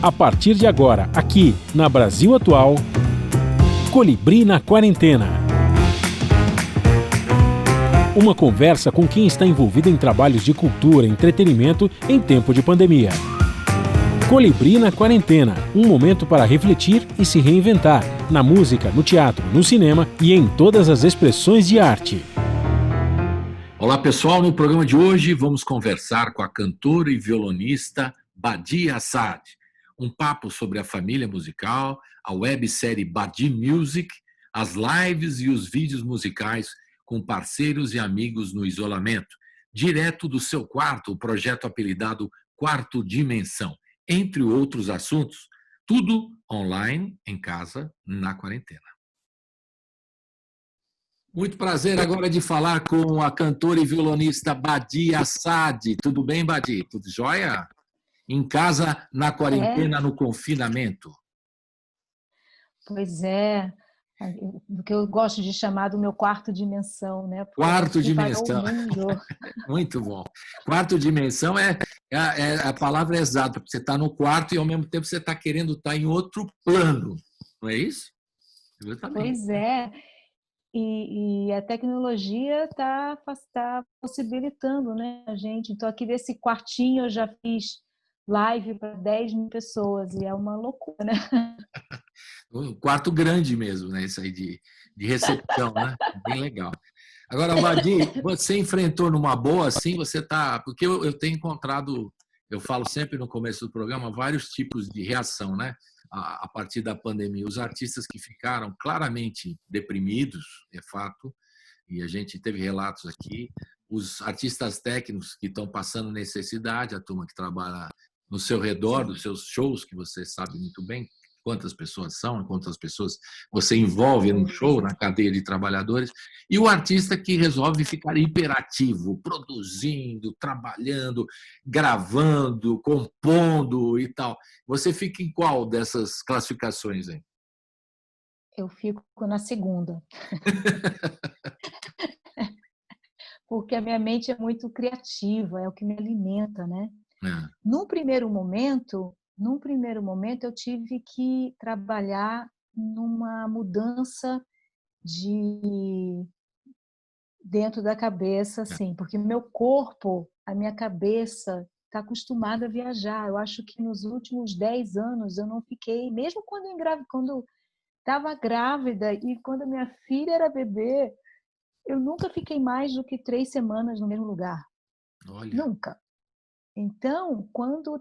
A partir de agora, aqui na Brasil Atual, Colibri na Quarentena. Uma conversa com quem está envolvido em trabalhos de cultura e entretenimento em tempo de pandemia. Colibri na Quarentena, um momento para refletir e se reinventar, na música, no teatro, no cinema e em todas as expressões de arte. Olá pessoal, no programa de hoje vamos conversar com a cantora e violonista Badi Assad. Um papo sobre a família musical, a websérie Badi Music, as lives e os vídeos musicais com parceiros e amigos no isolamento, direto do seu quarto, o projeto apelidado Quarto Dimensão, entre outros assuntos, tudo online, em casa, na quarentena. Muito prazer agora de falar com a cantora e violonista Badi Assad. Tudo bem, Badi? Tudo jóia? Em casa, na quarentena, no confinamento. Pois é, o que eu gosto de chamar do meu quarto dimensão, né? Porque Quarto dimensão. Mundo. Muito bom. Quarto dimensão é a palavra exata, porque você está no quarto e ao mesmo tempo você está querendo estar em outro plano, não é isso? Exatamente. Pois é. E a tecnologia está possibilitando, né, a gente. Então, aqui nesse quartinho eu já fiz live para 10 mil pessoas e é uma loucura, né? Um quarto grande mesmo, né? Isso aí de recepção, né? Bem legal. Agora, Badi, você enfrentou numa boa, assim, você está... Porque eu tenho encontrado, eu falo sempre no começo do programa, vários tipos de reação, né? A partir da pandemia. Os artistas que ficaram claramente deprimidos, é fato, e a gente teve relatos aqui, os artistas técnicos que estão passando necessidade, a turma que trabalha no seu redor, dos seus shows, que você sabe muito bem quantas pessoas são, quantas pessoas você envolve no show, na cadeia de trabalhadores, e o artista que resolve ficar hiperativo, produzindo, trabalhando, gravando, compondo e tal. Você fica em qual dessas classificações aí? Eu fico na segunda. Porque a minha mente é muito criativa, é o que me alimenta, né? Num primeiro momento eu tive que trabalhar numa mudança dentro da cabeça, assim, porque meu corpo, a minha cabeça está acostumada a viajar. Eu acho que nos últimos 10 anos eu não fiquei, mesmo quando estava grávida e quando minha filha era bebê, eu nunca fiquei mais do que 3 semanas no mesmo lugar. Olha. Nunca. Então, quando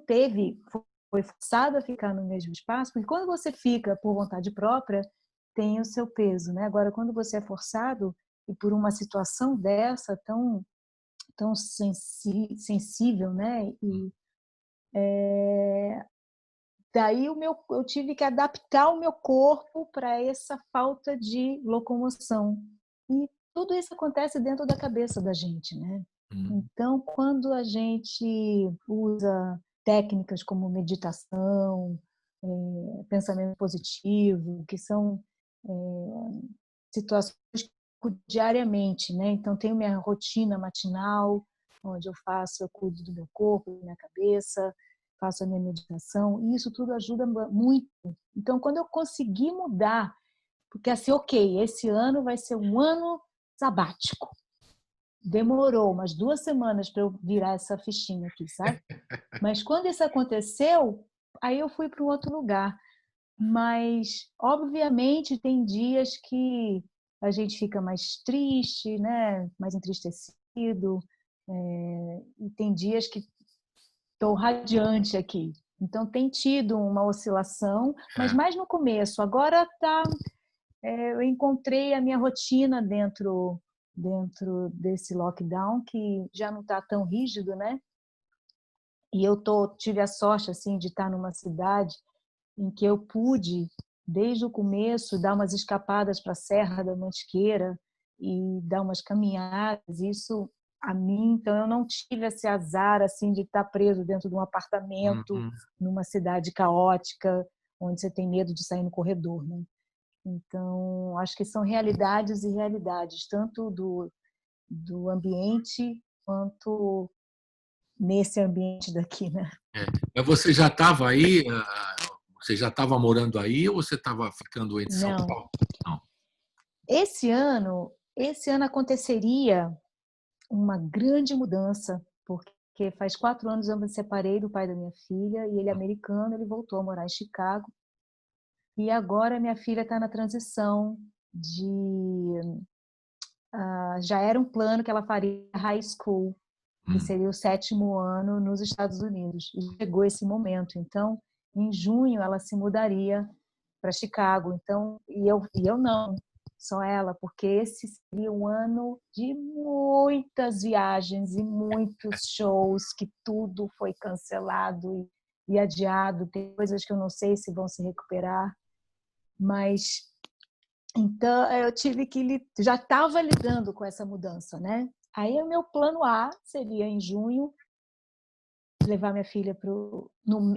foi forçado a ficar no mesmo espaço, porque quando você fica por vontade própria, tem o seu peso, né? Agora, quando você é forçado e por uma situação dessa tão sensível, né? Daí eu tive que adaptar o meu corpo para essa falta de locomoção. E tudo isso acontece dentro da cabeça da gente, né? Então, quando a gente usa técnicas como meditação, pensamento positivo, que são situações que eu cuido diariamente, né? Então, tenho minha rotina matinal, onde eu cuido do meu corpo, da minha cabeça, faço a minha meditação, e isso tudo ajuda muito. Então, quando eu consegui mudar, porque assim, ok, esse ano vai ser um ano sabático. Demorou umas 2 semanas para eu virar essa fichinha aqui, sabe? Mas quando isso aconteceu, aí eu fui para um outro lugar. Mas, obviamente, tem dias que a gente fica mais triste, né? Mais entristecido. E tem dias que estou radiante aqui. Então, tem tido uma oscilação, mas mais no começo. Agora eu encontrei a minha rotina dentro desse lockdown, que já não está tão rígido, né? E eu tive a sorte assim de estar numa cidade em que eu pude, desde o começo, dar umas escapadas para a Serra da Mantiqueira e dar umas caminhadas. Isso a mim, então eu não tive esse azar assim de estar preso dentro de um apartamento, numa cidade caótica, onde você tem medo de sair no corredor, né? Então, acho que são realidades e realidades, tanto do ambiente quanto nesse ambiente daqui, né? Mas você já estava aí? Você já estava morando aí ou você estava ficando em São Não. Paulo? Não. Esse ano aconteceria uma grande mudança, porque faz 4 anos eu me separei do pai da minha filha e ele é americano, ele voltou a morar em Chicago. E agora minha filha está na transição já era um plano que ela faria high school, que seria o 7º ano nos Estados Unidos. E chegou esse momento. Então, em junho, ela se mudaria para Chicago. Então, e eu não, só ela, porque esse seria um ano de muitas viagens e muitos shows, que tudo foi cancelado e adiado. Tem coisas que eu não sei se vão se recuperar, mas então eu tive que já estava lidando com essa mudança, né? Aí o meu plano A seria em junho levar minha filha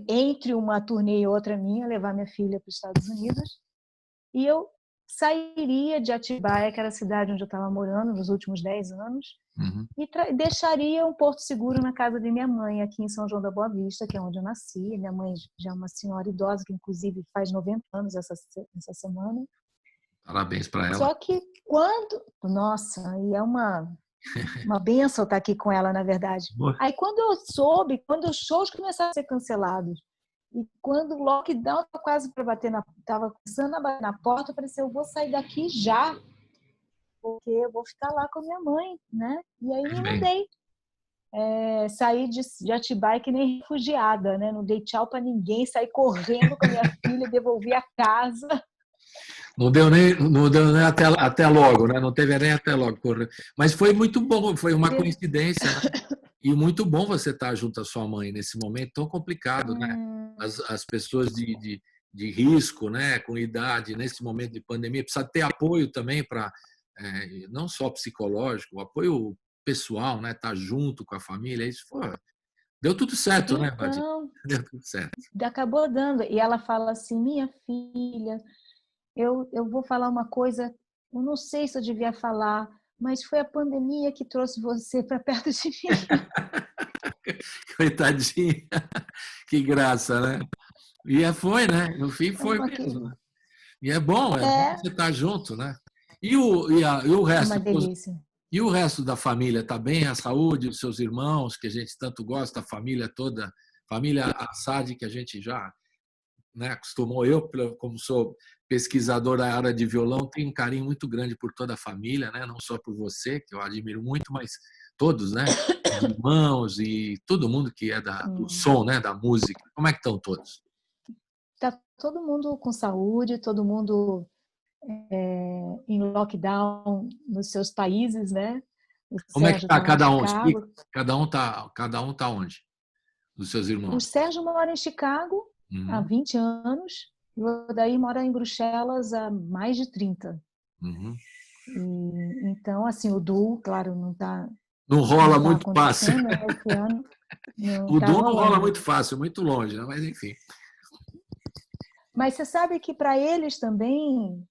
entre uma turnê e outra minha, levar minha filha para os Estados Unidos, e eu sairia de Atibaia, que era a cidade onde eu estava morando nos últimos 10 anos, e deixaria um porto seguro na casa de minha mãe, aqui em São João da Boa Vista, que é onde eu nasci. Minha mãe já é uma senhora idosa, que inclusive faz 90 anos essa semana. Parabéns para ela. Só que nossa, e é uma bênção estar aqui com ela, na verdade. Aí quando eu soube, quando os shows começaram a ser cancelados, e quando o lockdown estava quase para estava começando a bater na porta, eu falei assim, eu vou sair daqui já, porque eu vou ficar lá com a minha mãe, né? E aí me mudei. Saí de Atibaia que nem refugiada, né? Não dei tchau para ninguém, saí correndo com a minha filha, devolvi a casa. Não deu nem até logo, né? Não teve nem até logo. Mas foi muito bom, foi uma coincidência, né? E muito bom você estar junto à sua mãe nesse momento tão complicado, né? As pessoas de risco, né? Com idade, nesse momento de pandemia, precisa ter apoio também para, não só psicológico, apoio pessoal, né? Estar junto com a família, isso foi. Deu tudo certo, Então, né, Vadir? Deu tudo certo. Acabou dando. E ela fala assim, minha filha, eu vou falar uma coisa, eu não sei se eu devia falar, mas foi a pandemia que trouxe você para perto de mim. Coitadinha, que graça, né? E foi, né? No fim foi mesmo. Né? E é bom você estar junto, né? E o resto? Uma delícia. E o resto da família está bem? A saúde, os seus irmãos, que a gente tanto gosta, a família toda, família Assad, que a gente já, né, acostumou. Eu, como sou pesquisador da área de violão, tenho um carinho muito grande por toda a família, né? Não só por você, que eu admiro muito, mas todos, né? Os irmãos e todo mundo que é do som, né? Da música. Como é que estão todos? Está todo mundo com saúde, todo mundo em lockdown nos seus países, né? Como é que está cada um? Cada um tá onde? Dos seus irmãos? O Sérgio mora em Chicago há 20 anos, e o Odair mora em Bruxelas há mais de 30. E, então, assim, o Du, claro, não está. Não rola muito fácil. Esse ano, o Du não rola muito fácil, muito longe, né? Mas enfim. Mas você sabe que para eles também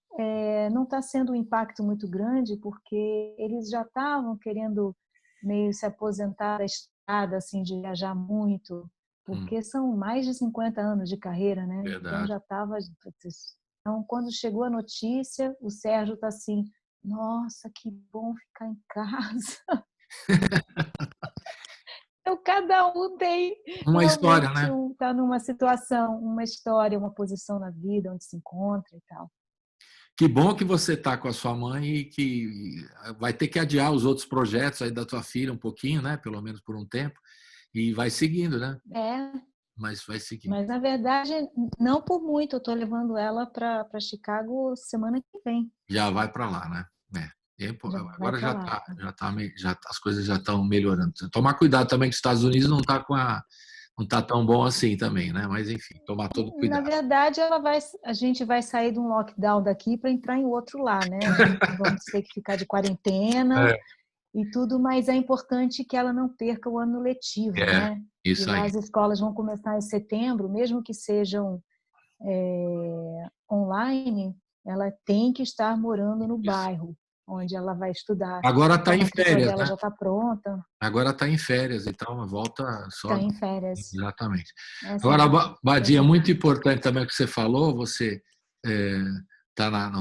não está sendo um impacto muito grande, porque eles já estavam querendo meio se aposentar da estrada, assim, de viajar muito, porque são mais de 50 anos de carreira, né? Verdade. Então já estava. Então, quando chegou a notícia, o Sérgio está assim, nossa, que bom ficar em casa. Então, cada um tem uma história, né? Está numa situação, uma história, uma posição na vida, onde se encontra e tal. Que bom que você está com a sua mãe e que vai ter que adiar os outros projetos aí da tua filha um pouquinho, né? Pelo menos por um tempo. E vai seguindo, né? Mas vai seguindo. Mas, na verdade, não por muito. Eu estou levando ela para Chicago semana que vem. Já vai para lá, né? Agora as coisas já estão melhorando. Tomar cuidado também que os Estados Unidos não está tão bom assim também, né? Mas enfim, tomar todo cuidado. Na verdade, a gente vai sair de um lockdown daqui para entrar em outro lá, né? Vamos ter que ficar de quarentena e tudo, mas é importante que ela não perca o ano letivo, né? Isso aí. As escolas vão começar em setembro, mesmo que sejam online, ela tem que estar morando no bairro. onde ela vai estudar. Agora está Então, em a escritura férias, dela né? já está pronta. Agora está em férias, então volta Está só. em férias. Exatamente. Essa é a Agora, verdade. Badia, é muito importante também o que você falou, você tá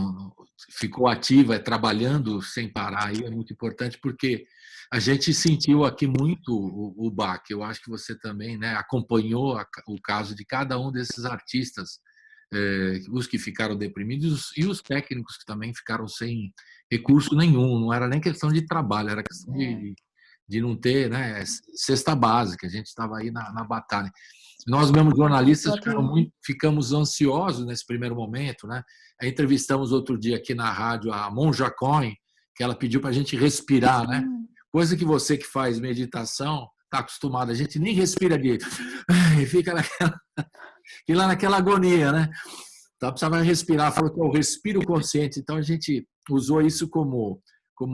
ficou ativa, trabalhando sem parar, aí é muito importante, porque a gente sentiu aqui muito o baque. Eu acho que você também, né, acompanhou o caso de cada um desses artistas, os que ficaram deprimidos e os técnicos que também ficaram sem recurso nenhum. Não era nem questão de trabalho, era questão de não ter, né, cesta básica. A gente estava aí na batalha. Nós mesmos jornalistas ficamos ansiosos nesse primeiro momento, né? Entrevistamos outro dia aqui na rádio a Monja Cohen, que ela pediu para a gente respirar, né? Coisa que você que faz meditação está acostumado, a gente nem respira direito, fica naquela agonia, né? Então precisava respirar, falou que é o respiro consciente. Então a gente usou isso como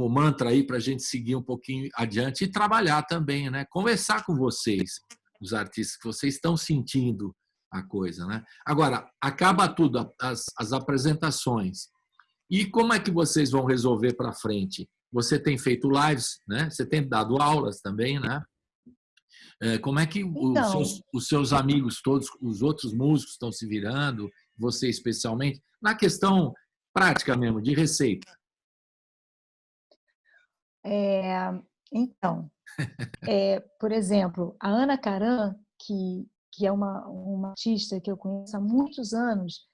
mantra aí para a gente seguir um pouquinho adiante e trabalhar também, né? Conversar com vocês, os artistas, que vocês estão sentindo a coisa, né? Agora, acaba tudo, as apresentações. E como é que vocês vão resolver para frente? Você tem feito lives, né? Você tem dado aulas também, né? Como é que os seus amigos todos, os outros músicos estão se virando, você especialmente, na questão prática mesmo, de receita? Então, por exemplo, a Ana Karan, que é uma artista que eu conheço há muitos anos,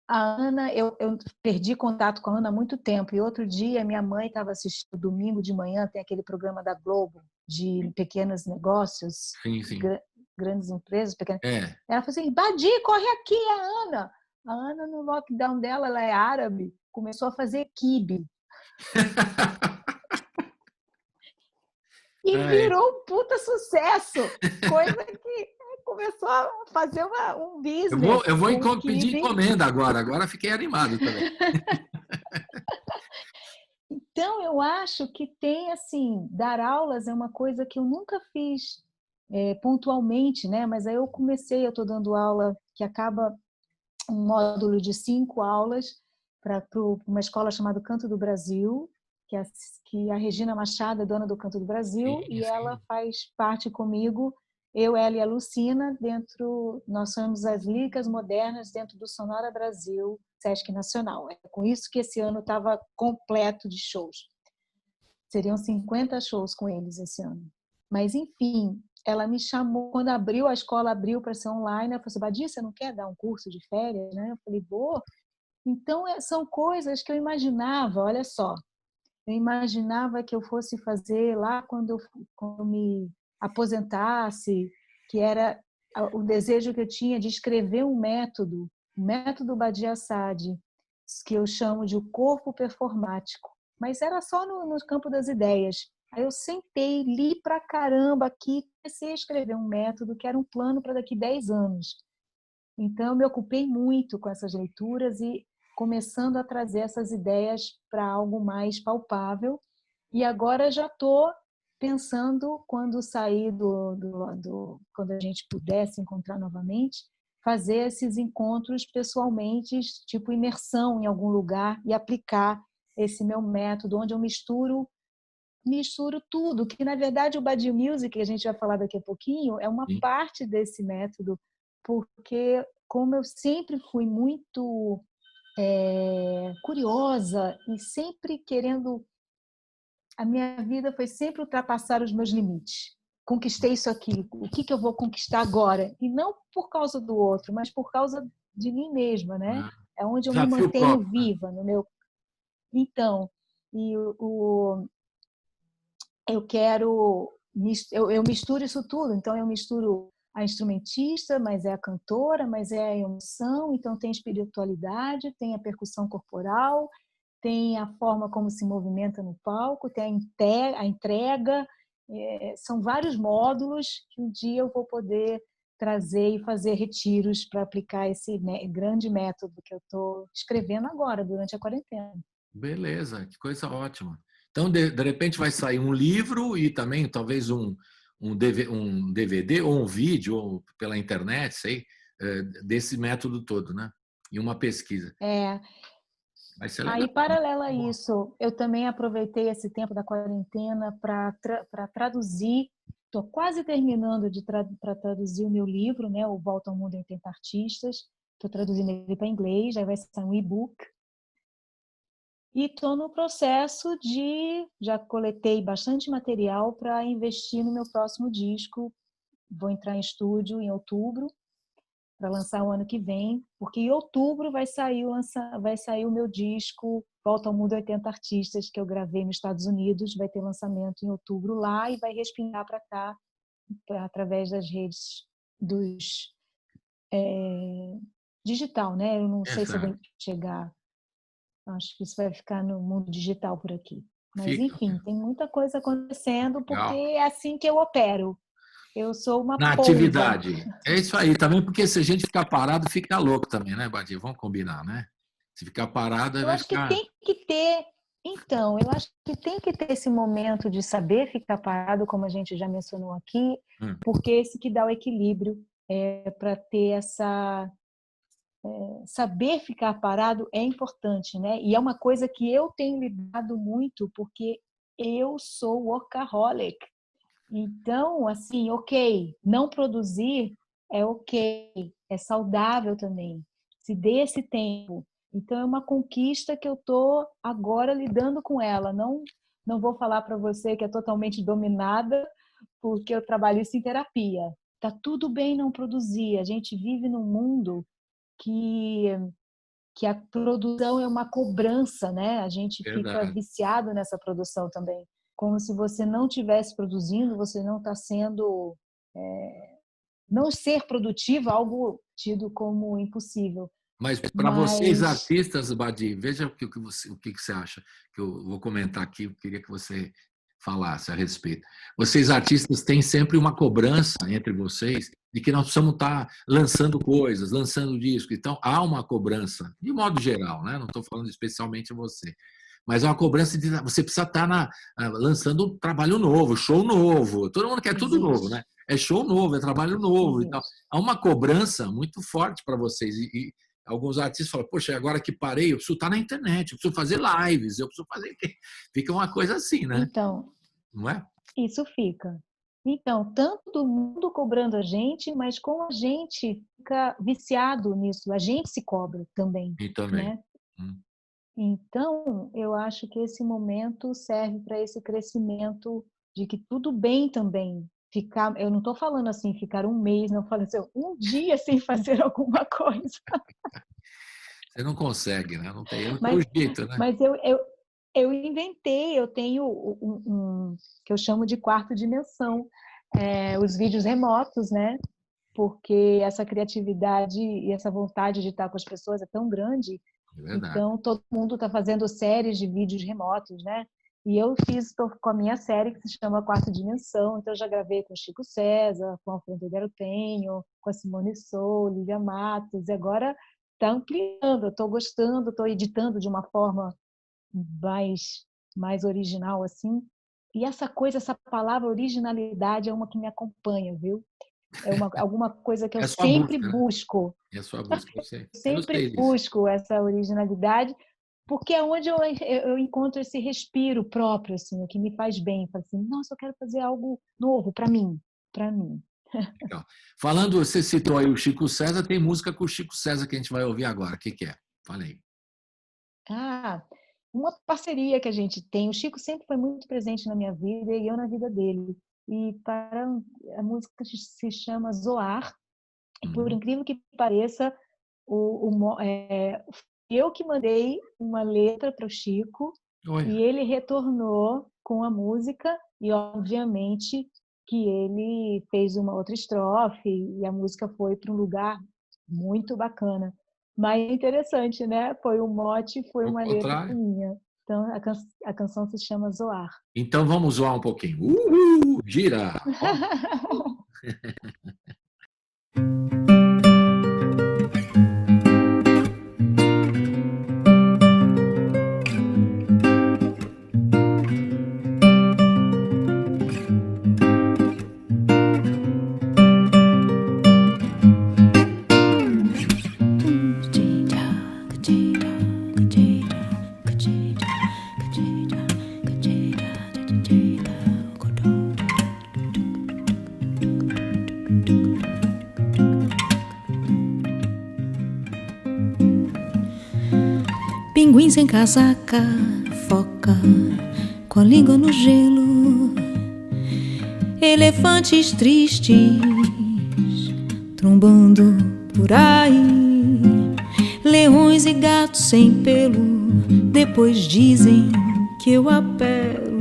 a Ana, eu perdi contato com a Ana há muito tempo, e outro dia minha mãe estava assistindo, domingo de manhã, tem aquele programa da Globo de pequenos negócios, Sim. Grandes empresas, pequenas. Ela falou assim, Badi, corre aqui, a Ana. A Ana, no lockdown dela, ela é árabe, começou a fazer quibe. E virou um puta sucesso, coisa que começou a fazer um business. Eu vou pedir encomenda agora fiquei animado também. Então, eu acho que tem, assim, dar aulas é uma coisa que eu nunca fiz pontualmente, né? Mas aí eu estou dando aula que acaba um módulo de 5 aulas para uma escola chamada Canto do Brasil, que a Regina Machado é dona do Canto do Brasil, e ela faz parte comigo, eu, ela e a Lucina, nós somos as líricas modernas dentro do Sonora Brasil, Sesc Nacional. É com isso que esse ano estava completo de shows. Seriam 50 shows com eles esse ano. Mas, enfim, ela me chamou, quando a escola abriu para ser online, ela falou assim, Badia, você não quer dar um curso de férias? Né? Eu falei, vou. Então, são coisas que eu imaginava, olha só, eu imaginava que eu fosse fazer lá quando eu me aposentasse, que era o desejo que eu tinha de escrever um método, o método Badia Assad, que eu chamo de o corpo performático. Mas era só no campo das ideias. Aí eu sentei, li pra caramba aqui, comecei a escrever um método que era um plano para daqui 10 anos. Então, eu me ocupei muito com essas leituras e começando a trazer essas ideias para algo mais palpável. E agora já estou pensando, quando sair quando a gente puder se encontrar novamente, fazer esses encontros pessoalmente, tipo imersão em algum lugar e aplicar esse meu método, onde eu misturo tudo, que na verdade o Badi Music, que a gente vai falar daqui a pouquinho, é uma parte desse método, porque como eu sempre fui muito curiosa e sempre querendo, a minha vida foi sempre ultrapassar os meus limites. Conquistei isso aqui, o que eu vou conquistar agora? E não por causa do outro, mas por causa de mim mesma, né? É onde eu me mantenho viva no meu. Então, eu quero, eu misturo isso tudo. Então, eu misturo a instrumentista, mas é a cantora, mas é a emoção. Então, tem espiritualidade, tem a percussão corporal, tem a forma como se movimenta no palco, tem a entrega. São vários módulos que um dia eu vou poder trazer e fazer retiros para aplicar esse grande método que eu estou escrevendo agora, durante a quarentena. Beleza, que coisa ótima. Então, de repente, vai sair um livro e também talvez um DVD ou um vídeo ou pela internet, sei, desse método todo, né? E uma pesquisa. Vai ser legal. Aí, paralelo a isso, eu também aproveitei esse tempo da quarentena para traduzir. Estou quase terminando para traduzir o meu livro, né? O Volta ao Mundo em 80 Artistas. Estou traduzindo ele para inglês, já vai ser um e-book. E estou no processo já coletei bastante material para investir no meu próximo disco. Vou entrar em estúdio em outubro para lançar o ano que vem, porque em outubro vai sair o meu disco Volta ao Mundo 80 Artistas, que eu gravei nos Estados Unidos, vai ter lançamento em outubro lá e vai respingar para cá através das redes digital, né? Eu não sei se eu vou chegar. Acho que isso vai ficar no mundo digital por aqui. Mas, enfim, tem muita coisa acontecendo, porque é assim que eu opero. Eu sou uma na polva. Atividade. É isso aí também, porque se a gente ficar parado, fica louco também, né, Badia? Vamos combinar, né? Se ficar parado, Eu vai acho ficar... que tem que ter... Então, eu acho que tem que ter esse momento de saber ficar parado, como a gente já mencionou aqui, porque esse que dá o equilíbrio para ter essa... saber ficar parado é importante, né? E é uma coisa que eu tenho lidado muito, porque eu sou workaholic. Então, assim, ok, não produzir é ok, é saudável também. Se dê esse tempo. Então, é uma conquista que eu estou agora lidando com ela. Não vou falar para você que é totalmente dominada, porque eu trabalho isso em terapia. Tá tudo bem não produzir. A gente vive num mundo que a produção é uma cobrança, né? A gente fica viciado nessa produção também. Como se você não estivesse produzindo, você não está sendo... não ser produtivo, algo tido como impossível. Mas para vocês, artistas, Badi, veja o que você acha, que eu vou comentar aqui, eu queria que você falasse a respeito. Vocês, artistas, têm sempre uma cobrança entre vocês de que nós precisamos estar lançando coisas, lançando disco. Então, há uma cobrança, de modo geral, né? Não estou falando especialmente você. Mas é uma cobrança de você precisa estar lançando um trabalho novo, show novo. Todo mundo quer tudo novo, né? É show novo, é trabalho novo e tal. Há uma cobrança muito forte para vocês. E alguns artistas falam, poxa, agora que parei, eu preciso estar na internet, eu preciso fazer lives, eu preciso fazer... Fica uma coisa assim, né? Então, não é? Isso fica. Então, tanto mundo cobrando a gente, mas como a gente fica viciado nisso, a gente se cobra também. E também. Né? Então, eu acho que esse momento serve para esse crescimento de que tudo bem também ficar. Eu não estou falando assim, ficar um mês, não falando assim, um dia sem fazer alguma coisa. Você não consegue, né? Não tem jeito, né? Mas eu inventei, eu tenho um que eu chamo de quarta dimensão, os vídeos remotos, né? Porque essa criatividade e essa vontade de estar com as pessoas é tão grande. Então, todo mundo está fazendo séries de vídeos remotos, né? E eu estou com a minha série que se chama Quarta Dimensão. Então, eu já gravei com o Chico César, com a Alfredo Del Penho, com a Simone Sou, Lívia Matos. E agora está ampliando. Eu estou gostando, estou editando de uma forma mais original, assim. E essa palavra originalidade é uma que me acompanha, viu? É alguma coisa que eu sempre busco. É a sua busca, eu sei. Sempre busco essa originalidade, porque é onde eu encontro esse respiro próprio, assim, o que me faz bem. Falo assim, nossa, eu quero fazer algo novo para mim. Legal. Falando, você citou aí o Chico César, tem música com o Chico César que a gente vai ouvir agora. O que é? Fala aí. Uma parceria que a gente tem. O Chico sempre foi muito presente na minha vida e eu na vida dele. E a música se chama Zoar. E por incrível que pareça, eu que mandei uma letra para o Chico. Olha. E ele retornou com a música e, obviamente, que ele fez uma outra estrofe e a música foi para um lugar muito bacana. Mas é interessante, né? Foi um mote, foi uma letra minha. Então, a canção se chama Zoar. Então, vamos zoar um pouquinho. Gira! Pinguim sem casaca, foca com a língua no gelo, elefantes tristes trombando por aí, leões e gatos sem pelo, depois dizem que eu apelo.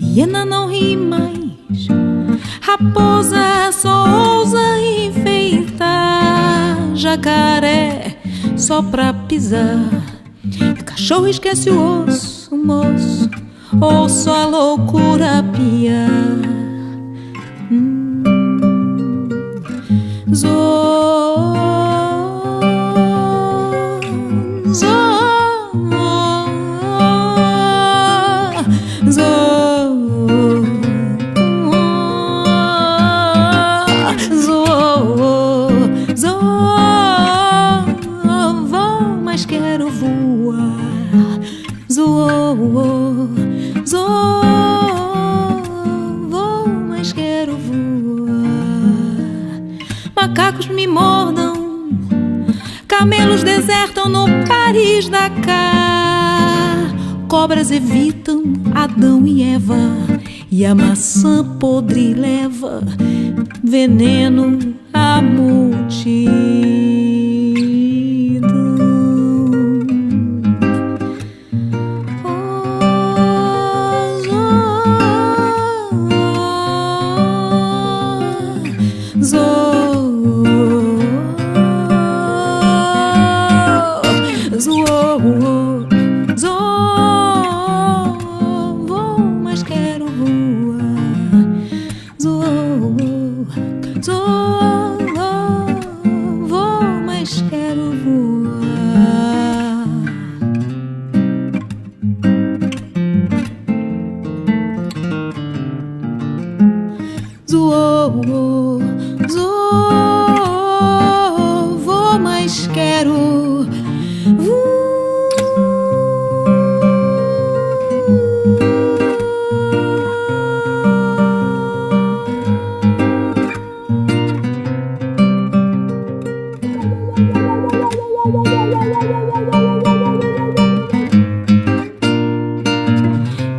Hiena não ri mais, raposa só ousa enfeitar, jacaré só pra pisar, cachorro esquece o osso, o moço, ou só a loucura piar. Macacos me mordam, camelos desertam no Paris-Dakar, cobras evitam Adão e Eva, e a maçã podre leva veneno à multidão. Vou, mas quero voar.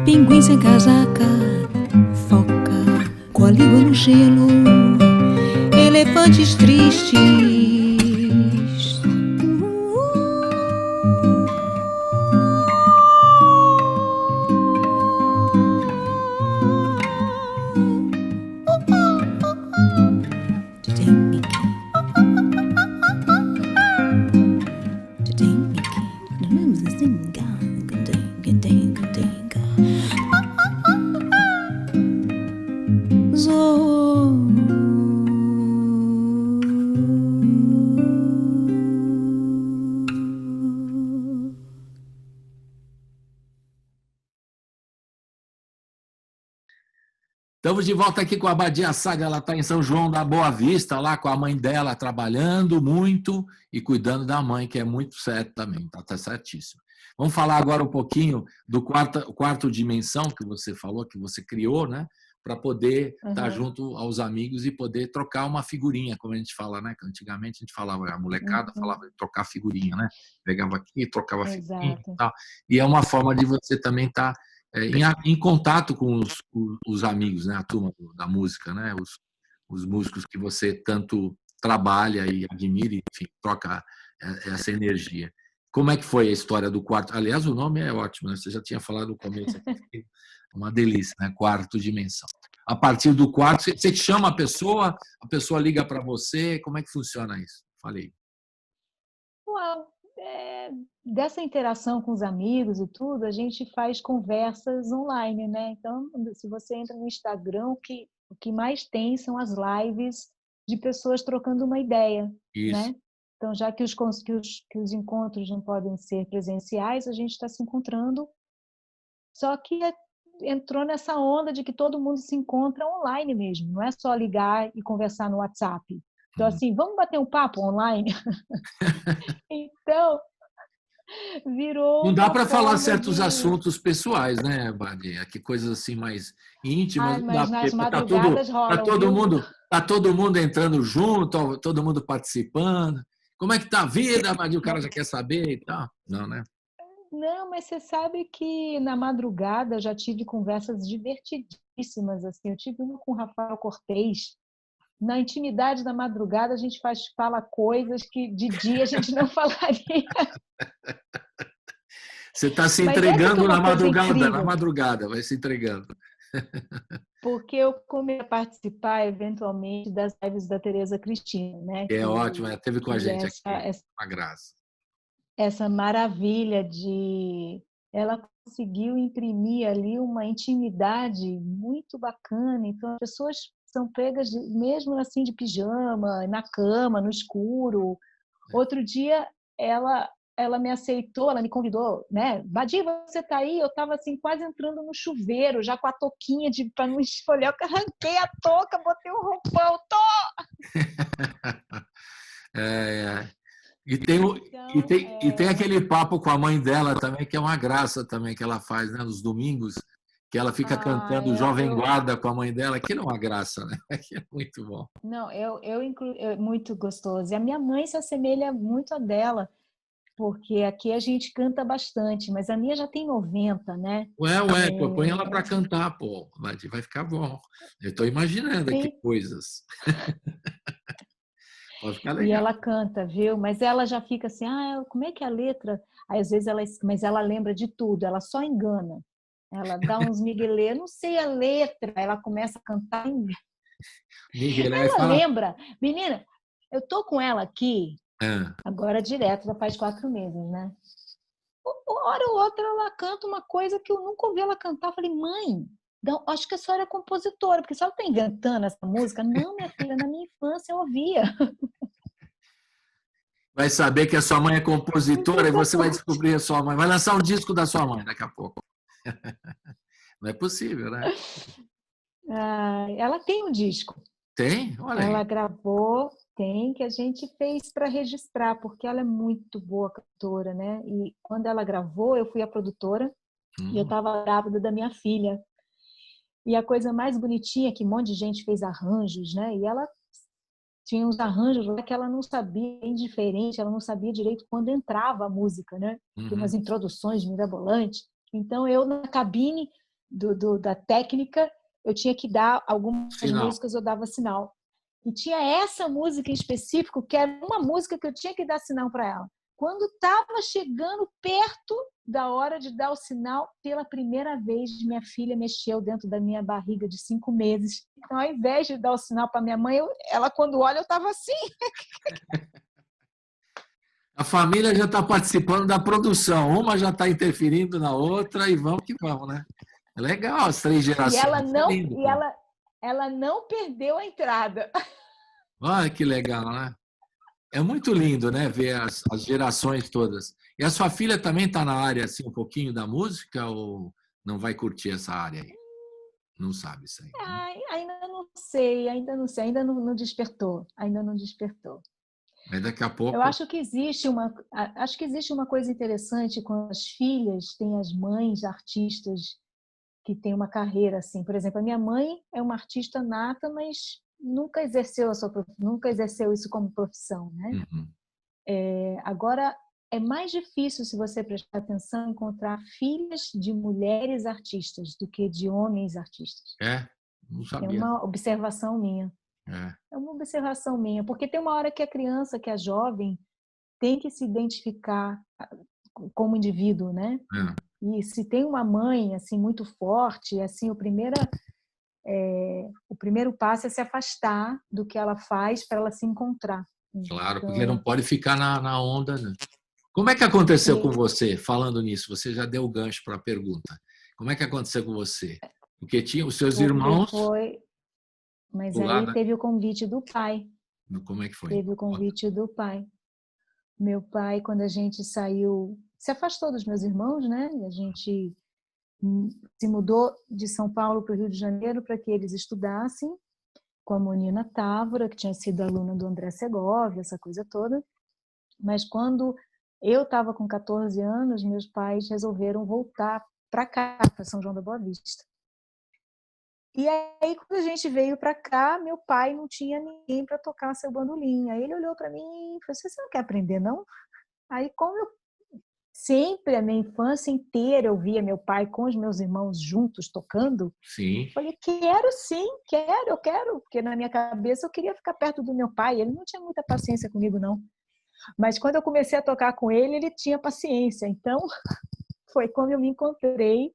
Pinguim sem casaca, foca com a língua no gelo, elefantes tristes Estamos de volta aqui com a Badia Saga. Ela está em São João da Boa Vista, lá com a mãe dela, trabalhando muito e cuidando da mãe, que é muito certo também, está certíssimo. Vamos falar agora um pouquinho do quarto dimensão que você falou, que você criou, né? Para poder estar junto aos amigos e poder trocar uma figurinha, como a gente fala, né? Antigamente a gente falava, a molecada falava de trocar figurinha, né? Pegava aqui, trocava figurinha e tal. E é uma forma de você também estar em contato com os amigos, né? A turma da música, né? Os músicos que você tanto trabalha e admira, e, enfim, troca essa energia. Como é que foi a história do quarto? Aliás, o nome é ótimo, né? Você já tinha falado no começo. Uma delícia, né? Quarto dimensão. A partir do quarto, você chama a pessoa liga para você. Como é que funciona isso? Falei. Dessa interação com os amigos e tudo, a gente faz conversas online, né? Então, se você entra no Instagram, o que mais tem são as lives de pessoas trocando uma ideia, Isso. né? Então, já que os encontros não podem ser presenciais, a gente está se encontrando, só que entrou nessa onda de que todo mundo se encontra online mesmo, não é só ligar e conversar no WhatsApp. Então, assim, vamos bater um papo online? Então, virou Não dá uma para falar forma certos de... assuntos pessoais, né, Badinha? Que coisas assim mais íntimas, Ai, não dá, mas porque nas madrugadas rolam, viu? tá todo mundo entrando junto, todo mundo participando. Como é que tá a vida, Badinha? O cara já quer saber e tal. Não, né? Não, mas você sabe que na madrugada eu já tive conversas divertidíssimas, assim. Eu tive uma com o Rafael Cortez. Na intimidade da madrugada a gente fala coisas que de dia a gente não falaria. Você está se Mas essa que é entregando uma coisa na incrível, madrugada, vai se entregando. porque eu comecei a participar eventualmente das lives da Tereza Cristina, né? É ótimo, ela esteve com a Que é gente aqui, uma graça. essa maravilha de... Ela conseguiu imprimir ali uma intimidade muito bacana. Então, as pessoas são pegas mesmo assim de pijama, na cama, no escuro. Outro dia, ela me aceitou, ela me convidou, né? Badi, você tá aí? Eu estava assim, quase entrando no chuveiro, já com a touquinha para não esfolhar. Eu arranquei a touca, botei um roupão, É. E tem, Então, e tem aquele papo com a mãe dela também, que é uma graça também que ela faz, né? Nos domingos, que ela fica cantando Jovem Guarda com a mãe dela, que não é uma graça, né? Que é muito bom. Não, muito gostoso. E a minha mãe se assemelha muito a dela, porque aqui a gente canta bastante, mas a minha já tem 90, né? Pô, põe ela para cantar, pô. Vai ficar bom. Eu estou imaginando aqui coisas. Pode ficar legal. E ela canta, viu? Mas ela já fica assim, como é que é a letra? Aí, às vezes mas ela lembra de tudo, ela só engana. Ela dá uns miguelê, não sei a letra, ela começa a cantar. Ela lembra, menina, eu tô com ela aqui, agora direto, já faz 4 meses, né? Uma hora ou outra ela canta uma coisa que eu nunca ouvi ela cantar. Eu falei, mãe, acho que a senhora é compositora, porque se ela está inventando essa música, não, minha filha, na minha infância eu ouvia. Vai saber que a sua mãe é compositora e você vai descobrir a sua mãe. Vai lançar um disco da sua mãe daqui a pouco. Não é possível, né? Ela tem um disco. Tem? Olha aí. Ela gravou, tem, que a gente fez para registrar, porque ela é muito boa cantora, né? E quando ela gravou, eu fui a produtora e eu estava grávida da minha filha. E a coisa mais bonitinha é que um monte de gente fez arranjos, né? E ela tinha uns arranjos lá que ela não sabia, bem diferente, ela não sabia direito quando entrava a música, né? Tem umas introduções mirabolantes. Então, eu, na cabine da técnica, eu tinha que dar algumas músicas, eu dava sinal. E tinha essa música em específico, que era uma música que eu tinha que dar sinal para ela. Quando estava chegando perto da hora de dar o sinal, pela primeira vez, minha filha mexeu dentro da minha barriga de 5 meses. Então, ao invés de dar o sinal para minha mãe, ela, quando olha, eu estava assim. A família já está participando da produção. Uma já está interferindo na outra e vamos que vamos, né? É legal, as 3 gerações. Ela não perdeu a entrada. Olha que legal, né? É muito lindo, né? Ver as gerações todas. E a sua filha também está na área assim um pouquinho da música ou não vai curtir essa área aí? Não sabe isso aí. Ainda não sei, ainda não despertou, Mas daqui a pouco. Eu acho que existe uma coisa interessante quando as filhas têm as mães artistas que têm uma carreira assim. Por exemplo, a minha mãe é uma artista nata, mas nunca exerceu isso como profissão, né? Agora, é mais difícil, se você prestar atenção, encontrar filhas de mulheres artistas do que de homens artistas. Não sabia. É uma observação minha. É uma observação minha, porque tem uma hora que a criança, que é jovem, tem que se identificar como indivíduo, né? E se tem uma mãe assim muito forte, assim, o primeiro passo é se afastar do que ela faz para ela se encontrar. Claro, porque não pode ficar na onda, né? Como é que aconteceu com você, falando nisso? Você já deu o gancho para a pergunta. Como é que aconteceu com você? Porque tinha os seus irmãos... Mas aí teve o convite do pai. Como é que foi? Teve o convite do pai. Meu pai, quando a gente saiu, se afastou dos meus irmãos, né? A gente se mudou de São Paulo para o Rio de Janeiro para que eles estudassem com a Monina Távora, que tinha sido aluna do André Segovia, essa coisa toda. Mas quando eu estava com 14 anos, meus pais resolveram voltar para cá, para São João da Boa Vista. E aí, quando a gente veio para cá, meu pai não tinha ninguém para tocar seu bandolim. Aí ele olhou para mim e falou assim, você não quer aprender, não? Aí, como eu sempre, a minha infância inteira, eu via meu pai com os meus irmãos juntos tocando, Sim. falei, quero sim, eu quero. Porque na minha cabeça eu queria ficar perto do meu pai. Ele não tinha muita paciência comigo, não. Mas quando eu comecei a tocar com ele, ele tinha paciência. Então, foi quando eu me encontrei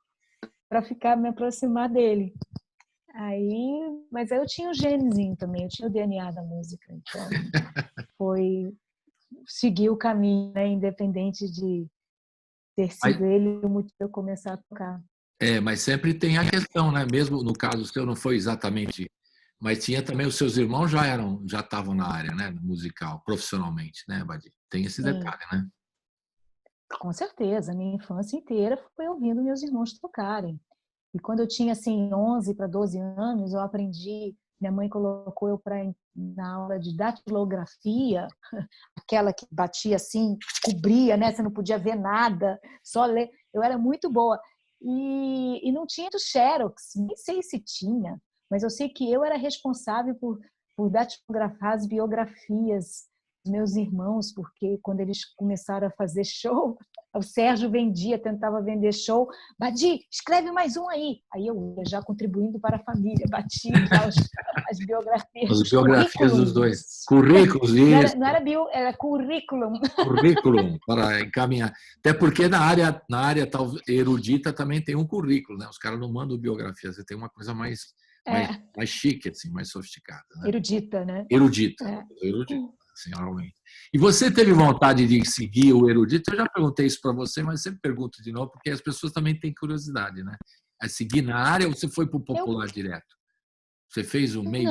para ficar me aproximar dele. Mas aí eu tinha o genezinho também, eu tinha o DNA da música. Então, foi seguir o caminho, né, independente de ter sido ele o motivo de eu começar a tocar. Mas sempre tem a questão, né? Mesmo no caso seu não foi exatamente, mas tinha também os seus irmãos já estavam na área, né, musical, profissionalmente, né, Badi? Tem esse detalhe, né? Com certeza, minha infância inteira foi ouvindo meus irmãos tocarem. E quando eu tinha assim 11 para 12 anos, eu aprendi, minha mãe colocou eu na aula de datilografia, aquela que batia assim, cobria, né? Você não podia ver nada, só ler. Eu era muito boa. E não tinha do Xerox, nem sei se tinha, mas eu sei que eu era responsável por datilografar as biografias dos meus irmãos, porque quando eles começaram a fazer show, o Sérgio tentava vender show. Badi, escreve mais um aí. Aí eu ia já contribuindo para a família, batia as biografias. As biografias dos dois. Currículos, isso. Não era bio, era currículo. Currículo, para encaminhar. Até porque na área tal erudita também tem um currículo, né? Os caras não mandam biografia, você tem uma coisa mais chique, assim, mais sofisticada. Né? Erudita, né? Erudita. Senhoramente. E você teve vontade de seguir o erudito? Eu já perguntei isso para você, mas sempre pergunto de novo, porque as pessoas também têm curiosidade, né? É seguir na área ou você foi para o popular direto? Você fez o meio?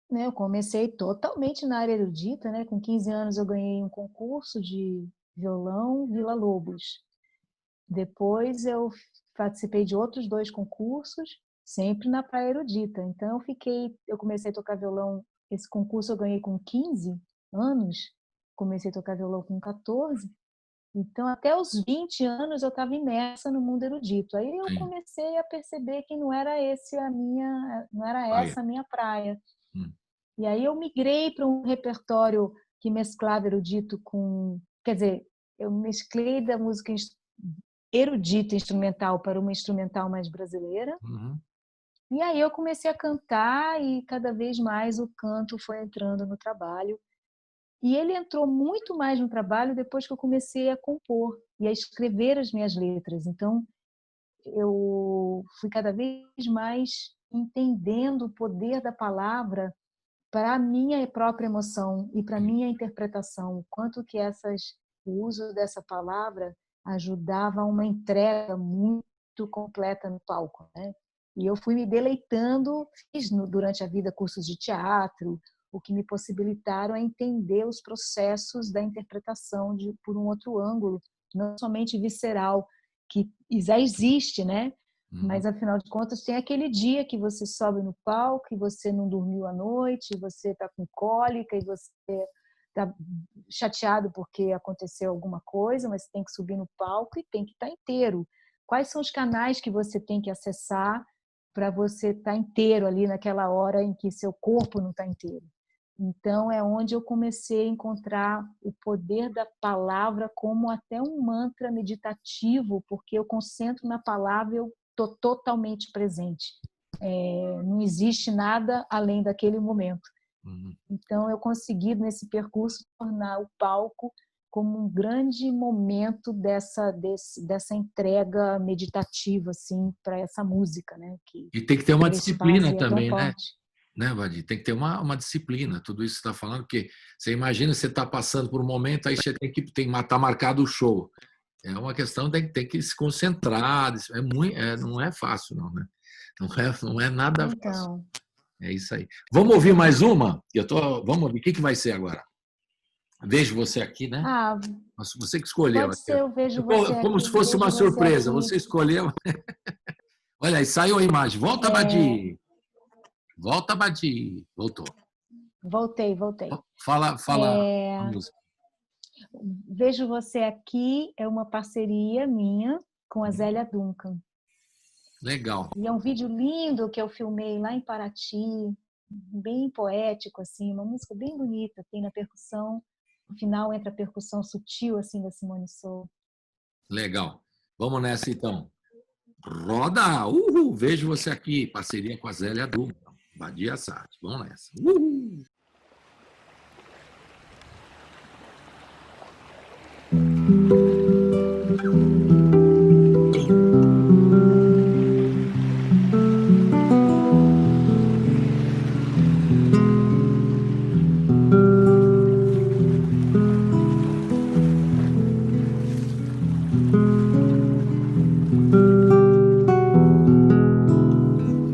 Não, eu comecei totalmente na área erudita, né? Com 15 anos eu ganhei um concurso de violão Vila Lobos. Depois eu participei de outros 2 concursos, sempre na praia erudita. Então eu comecei a tocar violão. Esse concurso eu ganhei com 15 anos, comecei a tocar violão com 14, então até os 20 anos eu estava imersa no mundo erudito. Aí eu comecei a perceber que não era essa a minha praia. E aí eu migrei para um repertório que mesclava erudito com... Quer dizer, eu mesclei da música erudita instrumental para uma instrumental mais brasileira. E aí eu comecei a cantar e cada vez mais o canto foi entrando no trabalho. E ele entrou muito mais no trabalho depois que eu comecei a compor e a escrever as minhas letras. Então, eu fui cada vez mais entendendo o poder da palavra para a minha própria emoção e para a minha interpretação. O quanto que o uso dessa palavra ajudava a uma entrega muito completa no palco, né? E eu fui me deleitando, fiz durante a vida cursos de teatro, o que me possibilitaram a entender os processos da interpretação por um outro ângulo, não somente visceral, que já existe, né? Mas, afinal de contas, tem aquele dia que você sobe no palco e você não dormiu à noite, você está com cólica e você está chateado porque aconteceu alguma coisa, mas tem que subir no palco e tem que estar inteiro. Quais são os canais que você tem que acessar para você estar inteiro ali naquela hora em que seu corpo não está inteiro? Então, é onde eu comecei a encontrar o poder da palavra como até um mantra meditativo, porque eu concentro na palavra e eu estou totalmente presente. Não existe nada além daquele momento. Então, eu consegui, nesse percurso, tornar o palco como um grande momento dessa entrega meditativa assim, para essa música. Né? E tem que ter uma disciplina também, né, Badi? Tem que ter uma disciplina, tudo isso que você está falando, porque você imagina, você está passando por um momento, aí você tem que estar marcado o show. É uma questão de ter que se concentrar, não é fácil, não, né? Não é nada fácil. É isso aí. Vamos ouvir mais uma? Vamos ouvir. O que vai ser agora? Vejo você aqui, né? Ah, você que escolheu. pode ser, eu vejo você Como aqui, se fosse uma surpresa. aqui. Você escolheu. Olha aí, saiu a imagem. Volta, Badi. Volta, Badi. Voltou. Voltei. Fala a música. Vejo Você Aqui é uma parceria minha com a Zélia Duncan. Legal. E é um vídeo lindo que eu filmei lá em Paraty, bem poético, assim, uma música bem bonita, tem na percussão, no final entra a percussão sutil, assim, da Simone Sou. Legal. Vamos nessa, então. Roda! Vejo Você Aqui, parceria com a Zélia Duncan, Badi Assad. Vamos nessa.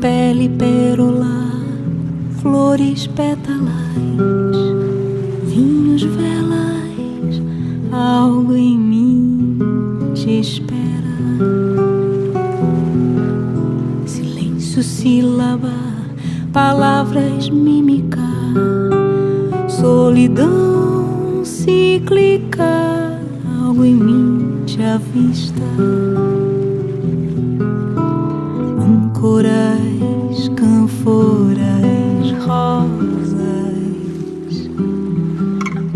Pele pérola, flores pétalas, vinhos velas, algo em mim te espera. Silêncio, sílaba, palavras, mímica, solidão cíclica, algo em mim te avista. Âncoras, cânforas, rosas,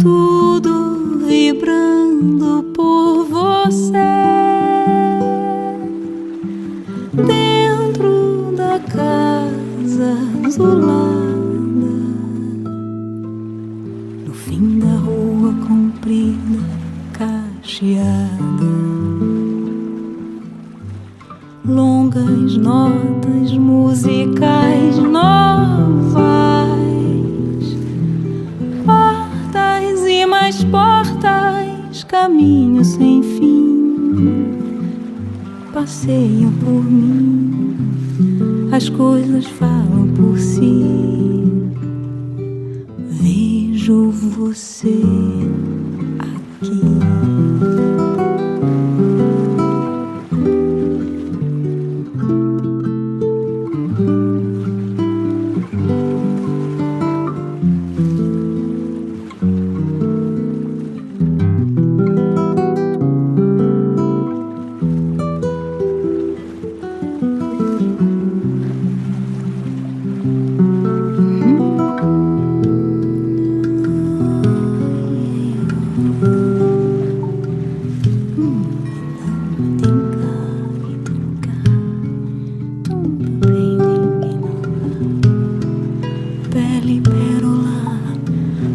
tudo vibrando por você. Dentro da casa azulada, no fim da rua comprida, cacheada. Longas notas musicais novas, portas e mais portas, caminhos sem fim, passeiam por mim, as coisas falam por si. Vejo você aqui.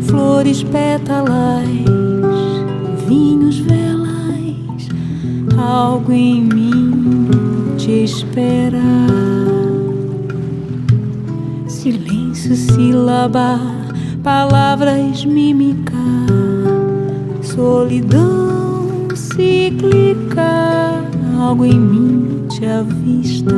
Flores, pétalas, vinhos, velas, algo em mim te espera. Silêncio, sílaba, palavras, mímica, solidão cíclica, algo em mim te avista.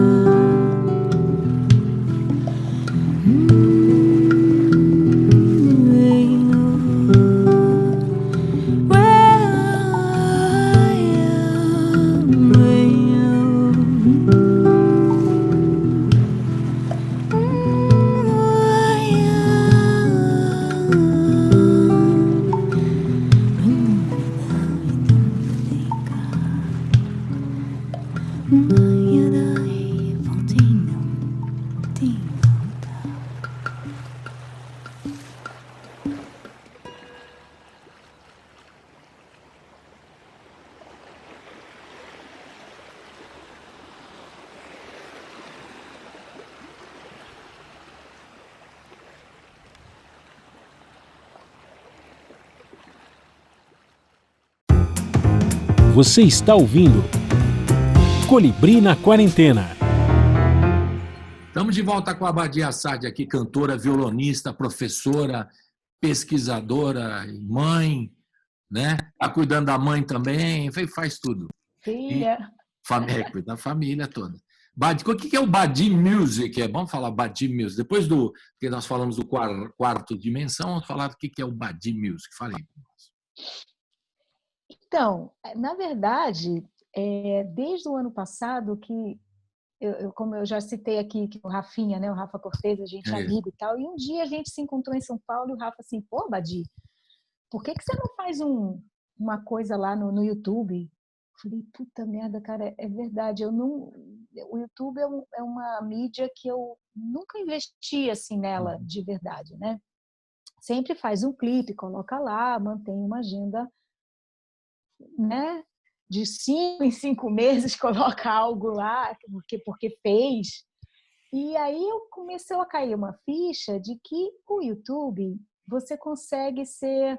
Você está ouvindo Colibri na Quarentena. Estamos de volta com a Badi Assad aqui, cantora, violonista, professora, pesquisadora, mãe, né? Está cuidando da mãe também, faz tudo. Filha. Cuida da família toda. O que é o Badi Music? Vamos falar Badi Music. Depois do que nós falamos do quarto dimensão, vamos falar do que é o Badi Music. Fale aí. Então, na verdade, desde o ano passado que como eu já citei aqui, que o Rafinha, né, o Rafa Cortez, a gente é amigo e tal, e um dia a gente se encontrou em São Paulo e o Rafa assim, pô, Badi, por que você não faz uma coisa lá no YouTube? Eu falei, puta merda, cara, é verdade, o YouTube é uma mídia que eu nunca investi assim nela de verdade, né? Sempre faz um clipe, coloca lá, mantém uma agenda, né? De 5 em 5 meses coloca algo lá, porque fez. E aí começou a cair uma ficha de que o YouTube você consegue ser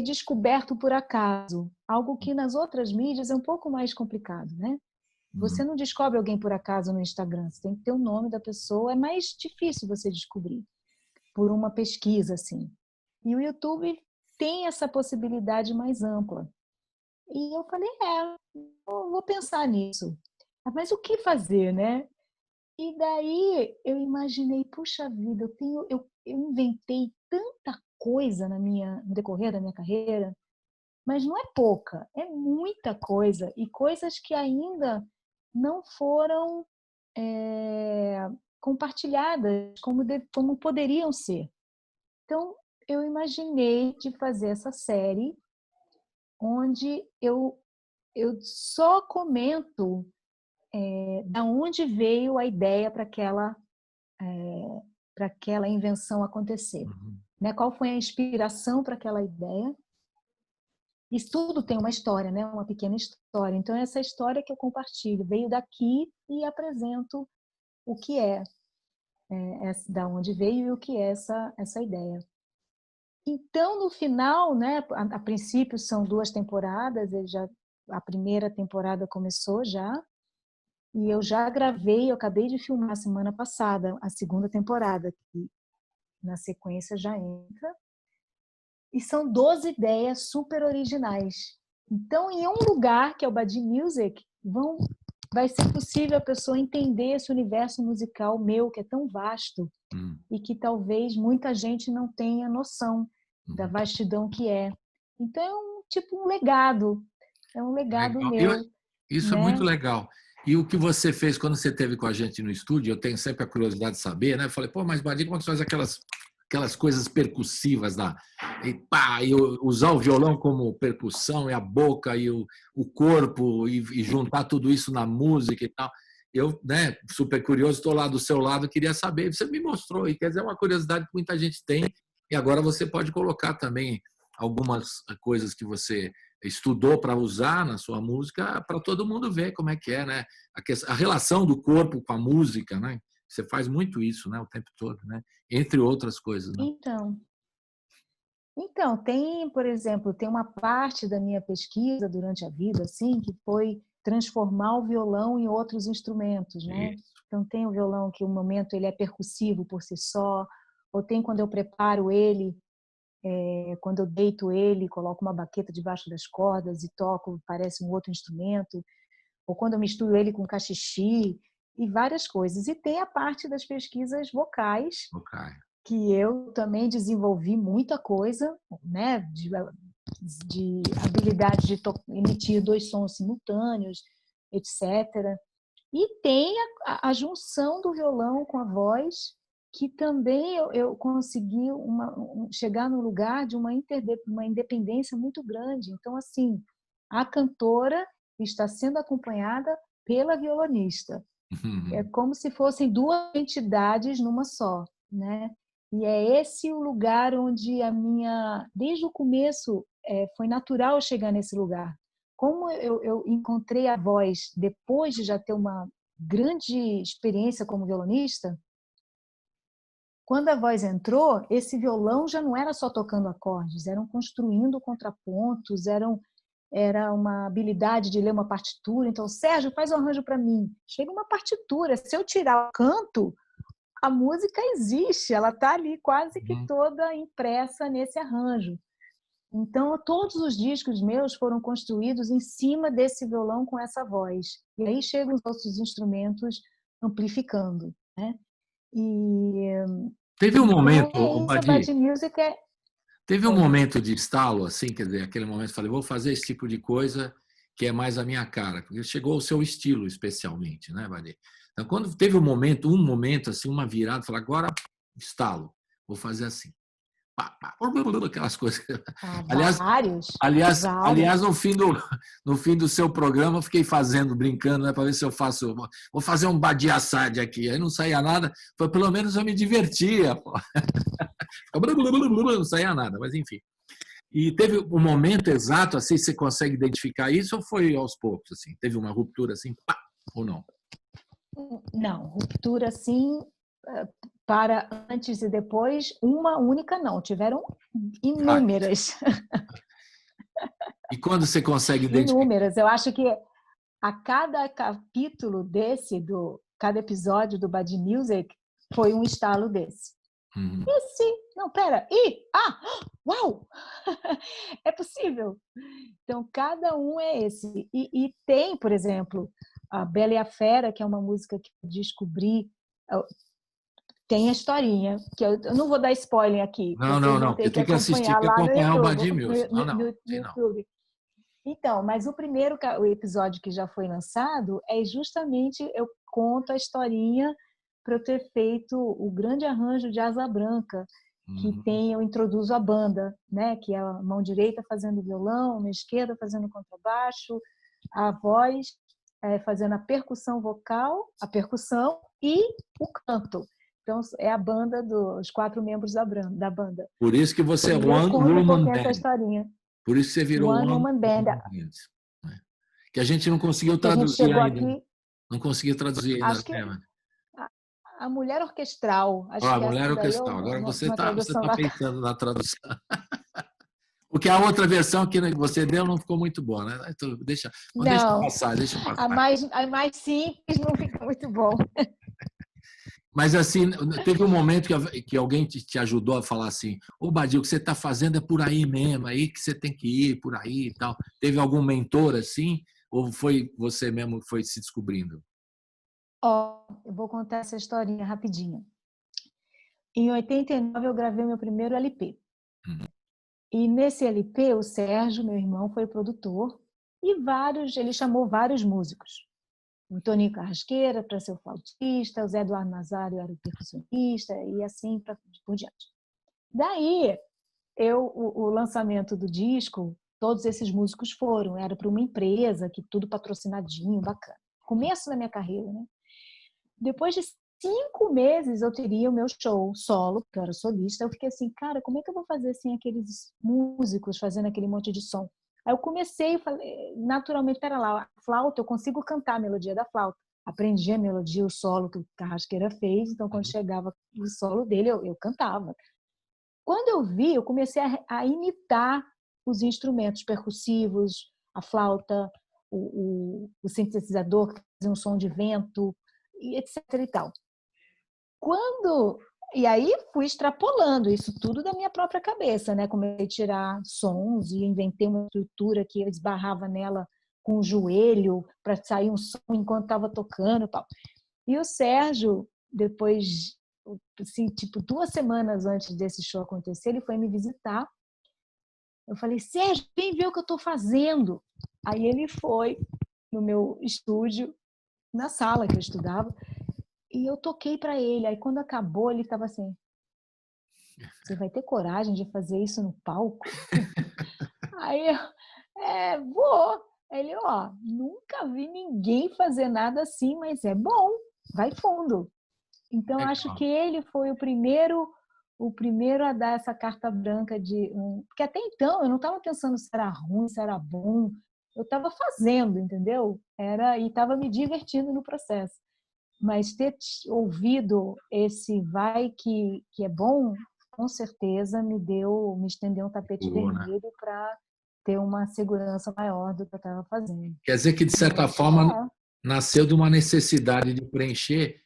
descoberto por acaso, algo que nas outras mídias é um pouco mais complicado, né? Você não descobre alguém por acaso no Instagram, você tem que ter o nome da pessoa, é mais difícil você descobrir por uma pesquisa assim. E o YouTube tem essa possibilidade mais ampla. E eu falei, eu vou pensar nisso. Mas o que fazer, né? E daí eu imaginei, puxa vida, eu inventei tanta coisa no decorrer da minha carreira, mas não é pouca, é muita coisa. E coisas que ainda não foram compartilhadas como poderiam ser. Então, eu imaginei de fazer essa série onde eu só comento da onde veio a ideia para aquela invenção acontecer. Né? Qual foi a inspiração para aquela ideia? Isso tudo tem uma história, né? Uma pequena história. Então, essa história que eu compartilho veio daqui e apresento o que da onde veio e o que é essa ideia. Então, no final, né, a princípio são 2 temporadas, a primeira temporada começou já, e eu já gravei, eu acabei de filmar semana passada a segunda temporada, que na sequência já entra. E são 12 ideias super originais. Então, em um lugar, que é o Badi Music, vai ser possível a pessoa entender esse universo musical meu, que é tão vasto, e que talvez muita gente não tenha noção da vastidão que é. Então, é um legado. É um legado legal. meu. Isso né? é muito legal. E o que você fez quando você esteve com a gente no estúdio, eu tenho sempre a curiosidade de saber, né? Eu falei, mas Badi, como é que você faz aquelas coisas percussivas e usar o violão como percussão, e a boca, e o corpo, e juntar tudo isso na música e tal. Eu, né, super curioso, estou lá do seu lado, queria saber. Você me mostrou, e quer dizer, é uma curiosidade que muita gente tem, e agora você pode colocar também algumas coisas que você estudou para usar na sua música, para todo mundo ver como é que é, né? A relação do corpo com a música, né? Você faz muito isso, né, o tempo todo, né? Entre outras coisas, né? Então, por exemplo, tem uma parte da minha pesquisa durante a vida, assim, que foi transformar o violão em outros instrumentos, né? Isso. Então, tem o violão que, no momento, ele é percussivo por si só, ou tem quando eu preparo ele, quando eu deito ele, coloco uma baqueta debaixo das cordas e toco, parece um outro instrumento, ou quando eu misturo ele com cachixi, e várias coisas. E tem a parte das pesquisas vocais, que eu também desenvolvi muita coisa, né, de habilidade de emitir 2 sons simultâneos, etc. E tem a junção do violão com a voz, que também eu consegui chegar no lugar de uma independência muito grande. Então, assim, a cantora está sendo acompanhada pela violonista. É como se fossem 2 entidades numa só, né? E é esse o lugar onde desde o começo, foi natural chegar nesse lugar. Como eu encontrei a voz depois de já ter uma grande experiência como violonista, quando a voz entrou, esse violão já não era só tocando acordes, eram construindo contrapontos, era uma habilidade de ler uma partitura. Então, Sérgio, faz um arranjo para mim. Chega uma partitura, se eu tirar o canto, a música existe, ela está ali quase que toda impressa nesse arranjo. Então, todos os discos meus foram construídos em cima desse violão com essa voz. E aí chegam os outros instrumentos amplificando, né? E Teve um momento, então, o isso, a Badi, Bad Music é... teve um momento de estalo, assim, quer dizer, aquele momento que eu falei, vou fazer esse tipo de coisa que é mais a minha cara, porque chegou ao seu estilo, especialmente, né, Badi? Então, quando teve um momento, assim, uma virada, falei, agora estalo, vou fazer assim. Aquelas coisas. Aliás, vários. aliás no fim do seu programa, eu fiquei fazendo, brincando, né, para ver se eu faço. Vou fazer um Badi Assad aqui. Aí não saía nada, foi, pelo menos eu me divertia. Não saía nada, mas enfim. E teve um momento exato, assim, você consegue identificar isso ou foi aos poucos? Assim? Teve uma ruptura assim, pá, ou não? Não, ruptura assim. Para antes e depois, uma única não, tiveram inúmeras. E quando você consegue identificar? Inúmeras. Eu acho que a cada capítulo cada episódio do Bad Music foi um estalo desse. Não, pera, uau! É possível. Então, cada um é esse. E tem, por exemplo, a Bela e a Fera, que é uma música que eu descobri. Tem a historinha, que eu não vou dar spoiler aqui. Não. Tem que assistir, tem que acompanhar o Badi Music. No YouTube. Então, mas o episódio que já foi lançado é justamente, eu conto a historinha para eu ter feito o grande arranjo de Asa Branca, que eu introduzo a banda, né? Que é a mão direita fazendo violão, a mão esquerda fazendo contrabaixo, a voz fazendo a percussão vocal, a percussão e o canto. Então, é a banda dos 4 membros da banda. Por isso que você é One Woman Band. Por isso que você virou One Woman Band. Que a gente não conseguiu traduzir ainda. Aqui, não conseguiu traduzir ainda. Acho que a mulher orquestral. A mulher orquestral. Agora você está pensando na tradução. Porque a outra versão que você deu não ficou muito boa, né? Então, deixa passar. A mais simples não fica muito bom. Mas, assim, teve um momento que alguém te ajudou a falar assim, Badi, o que você está fazendo é por aí mesmo, aí que você tem que ir, por aí e tal. Teve algum mentor assim? Ou foi você mesmo que foi se descobrindo? Eu vou contar essa historinha rapidinho. Em 89, eu gravei meu primeiro LP. E nesse LP, o Sérgio, meu irmão, foi produtor e ele chamou vários músicos. O Toninho Carrasqueira para ser o flautista, o Zé Eduardo Nazário era o percussionista e assim por diante. Daí, o lançamento do disco, todos esses músicos foram, era para uma empresa, que tudo patrocinadinho, bacana. Começo da minha carreira, né? Depois de 5 meses eu teria o meu show solo, que eu era solista, eu fiquei assim, cara, como é que eu vou fazer sem aqueles músicos fazendo aquele monte de som? Aí eu comecei, falei, naturalmente, pera lá, a flauta, eu consigo cantar a melodia da flauta. Aprendi a melodia, o solo que o Carrasqueira fez, então quando chegava o solo dele, eu cantava. Quando eu vi, eu comecei a imitar os instrumentos percussivos, a flauta, o sintetizador que fazia um som de vento, etc. e tal. E aí fui extrapolando isso tudo da minha própria cabeça, né? Comecei a tirar sons e inventei uma estrutura que eu esbarrava nela com o joelho para sair um som enquanto estava tocando e tal. E o Sérgio, depois, assim, tipo 2 semanas antes desse show acontecer, ele foi me visitar. Eu falei, Sérgio, vem ver o que eu estou fazendo. Aí ele foi no meu estúdio, na sala que eu estudava, e eu toquei para ele. Aí quando acabou, ele estava assim, você vai ter coragem de fazer isso no palco? Aí eu, vou. Ele, nunca vi ninguém fazer nada assim, mas é bom, vai fundo. Então, acho que ele foi o primeiro a dar essa carta branca porque até então eu não estava pensando se era ruim, se era bom. Eu estava fazendo, entendeu? E estava me divertindo no processo. Mas ter ouvido esse vai que é bom, com certeza me estendeu um tapete vermelho para ter uma segurança maior do que eu estava fazendo. Quer dizer que, de certa forma, nasceu de uma necessidade de preencher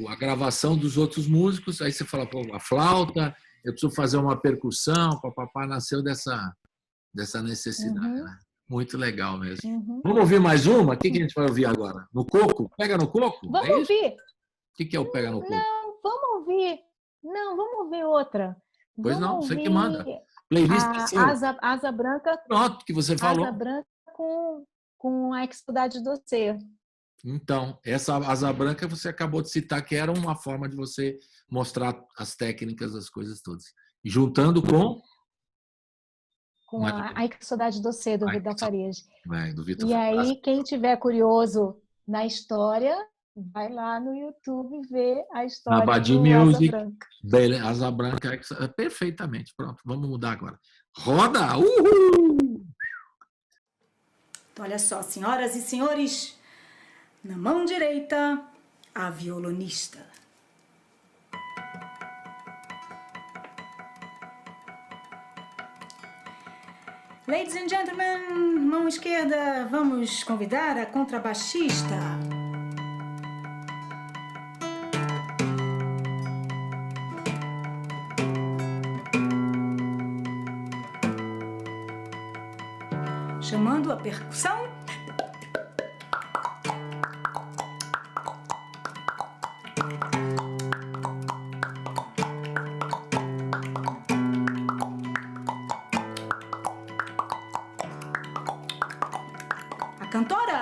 a gravação dos outros músicos. Aí você fala, a flauta, eu preciso fazer uma percussão, papapá, nasceu dessa dessa necessidade. Né? Muito legal mesmo. Uhum. Vamos ouvir mais uma? O que a gente vai ouvir agora? No coco? Pega no coco? Vamos É isso? ouvir. O que é o pega no coco? Não, vamos ouvir. Não, vamos ouvir outra. Pois Vamos não, você que ouvir manda. Playlist é seu. Asa Branca. Pronto, que você falou. Asa Branca com a Saudade do Você. Então, essa asa branca você acabou de citar que era uma forma de você mostrar as técnicas, as coisas todas. E juntando com a Que Saudade do Você, do Vitor Farias. Do Vitor E Farias. aí, quem tiver curioso na história, vai lá no YouTube ver a história Abadi do Music, Asa Branca. Asa Branca, perfeitamente. Pronto, vamos mudar agora. Roda! Uhul! Então, olha só, senhoras e senhores, na mão direita, a violonista. Ladies and gentlemen, mão esquerda, vamos convidar a contrabaixista. Chamando a percussão. A cantora.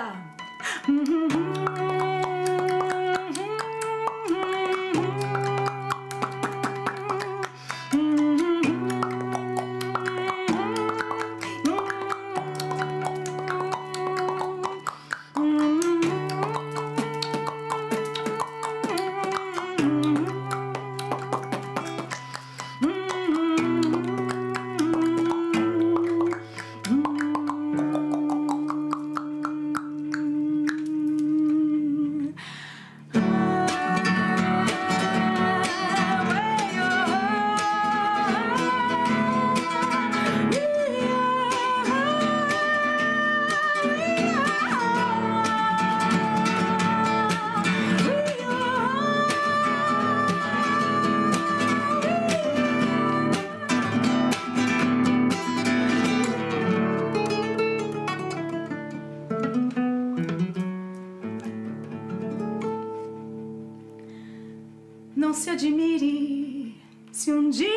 Não se admire se um dia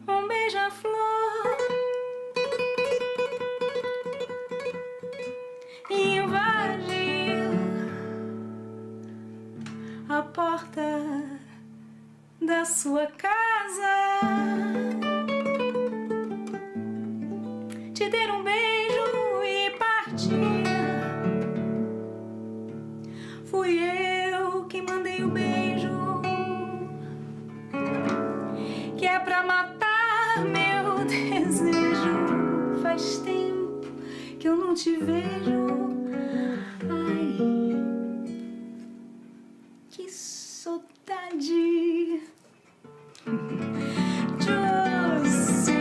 um beija-flor invadir a porta da sua casa, te der um beijo e partir. Fui eu que mandei o beijo, que é pra matar meu desejo. Faz tempo que eu não te vejo. Ai, que saudade de você.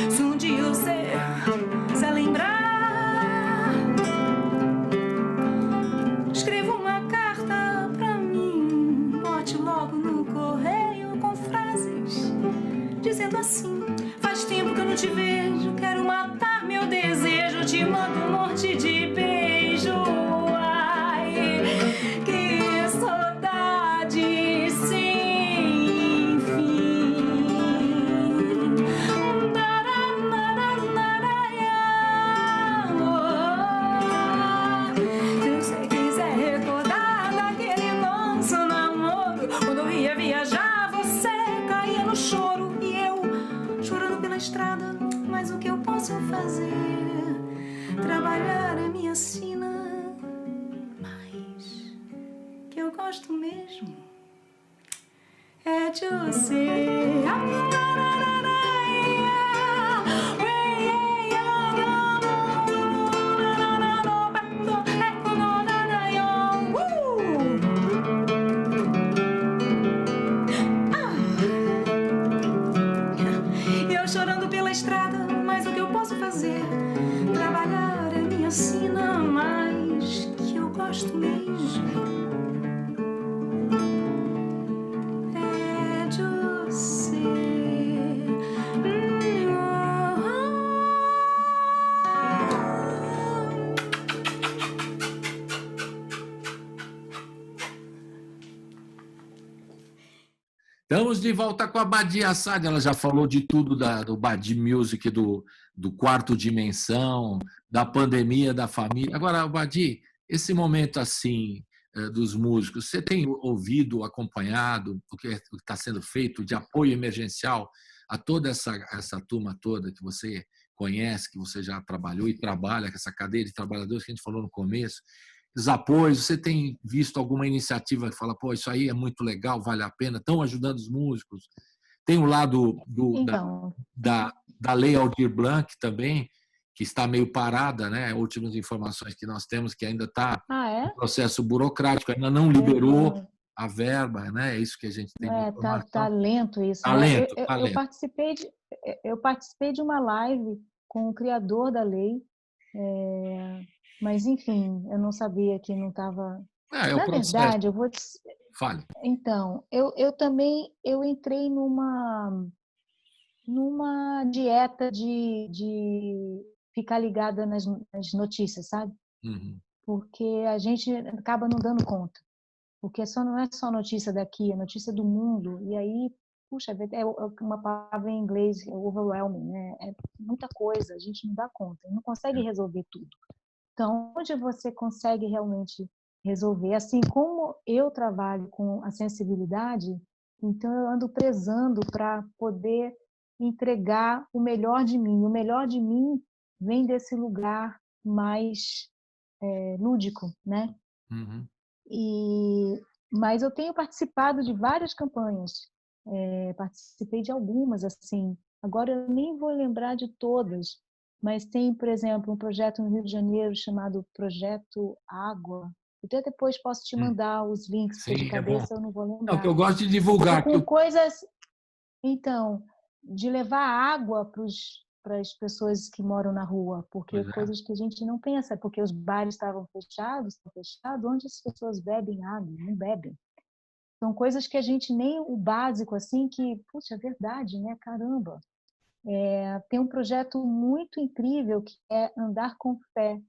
Se um dia você se lembrar, escreva uma carta pra mim, bote logo no correio com frases dizendo assim: faz tempo que eu não te vejo, quero matar meu desejo, te mando um monte de beijo. Ai, que saudade sem fim. Se você quiser recordar daquele nosso namoro, quando eu ia viajar, você caía no choro e eu chorando pela estrada. Mas o que eu posso fazer? Trabalhar é minha sina, mas que eu gosto mesmo é Juicy. Eu chorando pela estrada, mas o que eu posso fazer? Trabalhar é minha sina, mas que eu gosto mesmo é de você. Estamos de volta com a Badia Assad. Ela já falou de tudo do Badi Music, do quarto dimensão, da pandemia, da família. Agora, Badi, esse momento assim dos músicos, você tem ouvido, acompanhado o que está sendo feito de apoio emergencial a toda essa turma toda que você conhece, que você já trabalhou e trabalha, com essa cadeia de trabalhadores que a gente falou no começo? Os apoios, você tem visto alguma iniciativa que fala, pô, isso aí é muito legal, vale a pena, estão ajudando os músicos? Tem o lado Então, da Lei Aldir Blanc também, que está meio parada, né? Últimas informações que nós temos, que ainda está é? no processo burocrático, ainda não liberou a verba, né? É isso que a gente tem de informação. Tá lento isso. Tá Né? lento, tá Eu lento. participei de uma live com o criador da lei, mas, enfim, eu não sabia que não estava... É o Na processo. verdade, eu vou... Fale. Então, eu também entrei numa dieta de ficar ligada nas notícias, sabe? Uhum. Porque a gente acaba não dando conta. Porque não é só notícia daqui, é notícia do mundo. E aí, puxa, é uma palavra em inglês, é overwhelming, né? É muita coisa, a gente não dá conta, não consegue resolver tudo. Então, onde você consegue realmente resolver? Assim como eu trabalho com a sensibilidade, então eu ando prezando para poder entregar o melhor de mim. O melhor de mim vem desse lugar mais lúdico, né? Uhum. Mas eu tenho participado de várias campanhas. Participei de algumas, assim. Agora eu nem vou lembrar de todas, mas tem, por exemplo, um projeto no Rio de Janeiro chamado Projeto Água. Até depois posso te mandar os links, porque de Sim, é bom. cabeça eu não vou lembrar. Não, que eu gosto de divulgar. Com coisas, então, de levar água para as pessoas que moram na rua, porque coisas que a gente não pensa, porque os bares estão fechados, onde as pessoas bebem água? Não bebem. São coisas que a gente nem o básico, assim, que, puxa, é verdade, né? Caramba. Tem um projeto muito incrível que é Andar com Fé.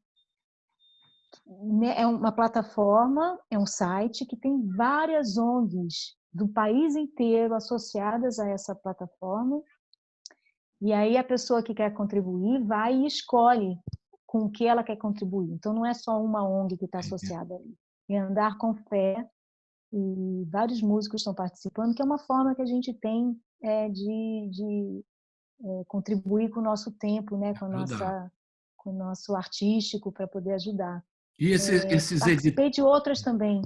É uma plataforma, é um site que tem várias ONGs do país inteiro associadas a essa plataforma. E aí a pessoa que quer contribuir vai e escolhe com o que ela quer contribuir. Então não é só uma ONG que está associada ali. É Andar com Fé, e vários músicos estão participando, que é uma forma que a gente tem de contribuir com o nosso tempo, né, com o nosso artístico, para poder ajudar. E participei de outras também.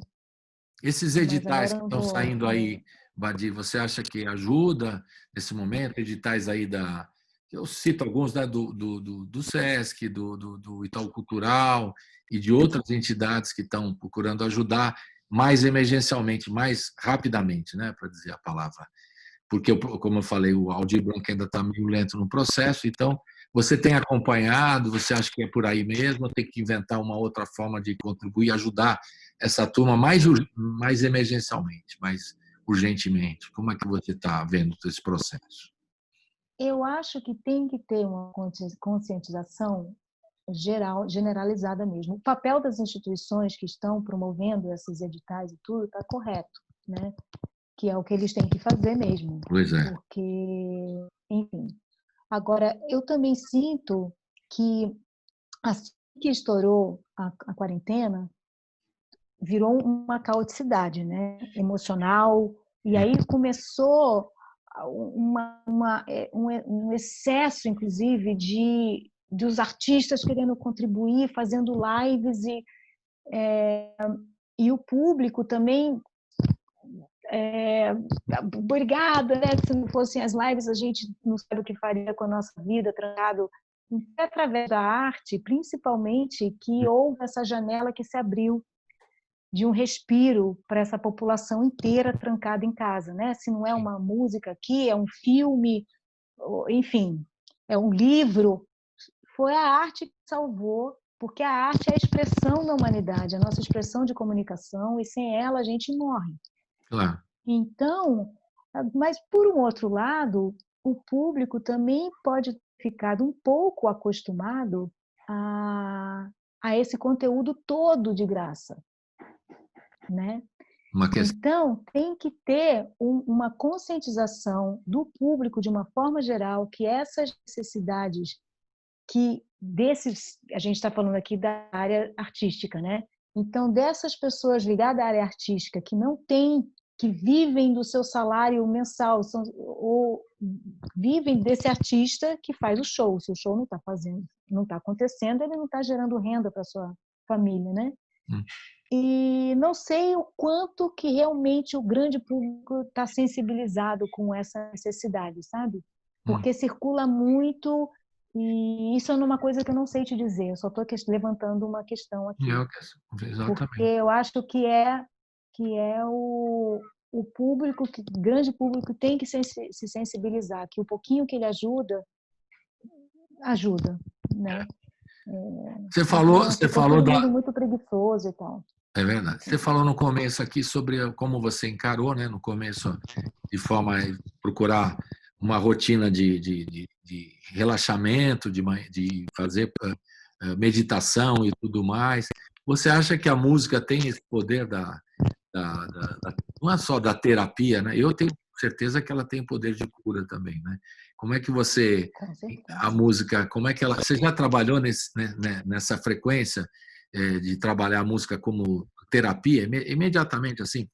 Esses editais que estão saindo aí, Badi, você acha que ajuda nesse momento? Editais aí eu cito alguns, né, do SESC, do Itaú Cultural e de outras entidades que estão procurando ajudar mais emergencialmente, mais rapidamente, né, para dizer a palavra. Porque, como eu falei, o Aldir Blanc ainda está meio lento no processo, então você tem acompanhado, você acha que é por aí mesmo, tem que inventar uma outra forma de contribuir, ajudar essa turma mais emergencialmente, mais urgentemente? Como é que você está vendo esse processo? Eu acho que tem que ter uma conscientização generalizada mesmo. O papel das instituições que estão promovendo esses editais e tudo está correto, né? Que é o que eles têm que fazer mesmo. Pois é. Porque, enfim. Agora, eu também sinto que assim que estourou a quarentena, virou uma caoticidade, né? Emocional, e aí começou um excesso, inclusive, dos artistas querendo contribuir, fazendo lives, e o público também obrigada, né? Se não fossem as lives, a gente não sabe o que faria com a nossa vida, trancado. É através da arte, principalmente, que houve essa janela que se abriu de um respiro para essa população inteira trancada em casa, né? Se não é uma música aqui, é um filme, enfim, é um livro, foi a arte que salvou, porque a arte é a expressão da humanidade, a nossa expressão de comunicação, e sem ela a gente morre. Claro. Então, mas por um outro lado, o público também pode ter ficado um pouco acostumado a esse conteúdo todo de graça, né? Então, tem que ter uma conscientização do público, de uma forma geral, que essas necessidades a gente está falando aqui da área artística, né? Então, dessas pessoas ligadas à área artística que não têm, que vivem do seu salário mensal, ou vivem desse artista que faz o show. Se o show não está acontecendo, ele não está gerando renda para sua família, né? E não sei o quanto que realmente o grande público está sensibilizado com essa necessidade, sabe? Porque circula muito, e isso é uma coisa que eu não sei te dizer, eu só estou levantando uma questão aqui. Exatamente. Porque eu acho que é o público, o grande público tem que se sensibilizar, que o pouquinho que ele ajuda, né? Você falou muito preguiçoso e tal. É verdade. Você falou no começo aqui sobre como você encarou, né? No começo, de forma a procurar uma rotina de relaxamento, de fazer meditação e tudo mais. Você acha que a música tem esse poder não é só da terapia, né? Eu tenho certeza que ela tem poder de cura também, né? Como é que a música, como é que você já trabalhou nessa frequência de trabalhar a música como terapia, imediatamente, assim,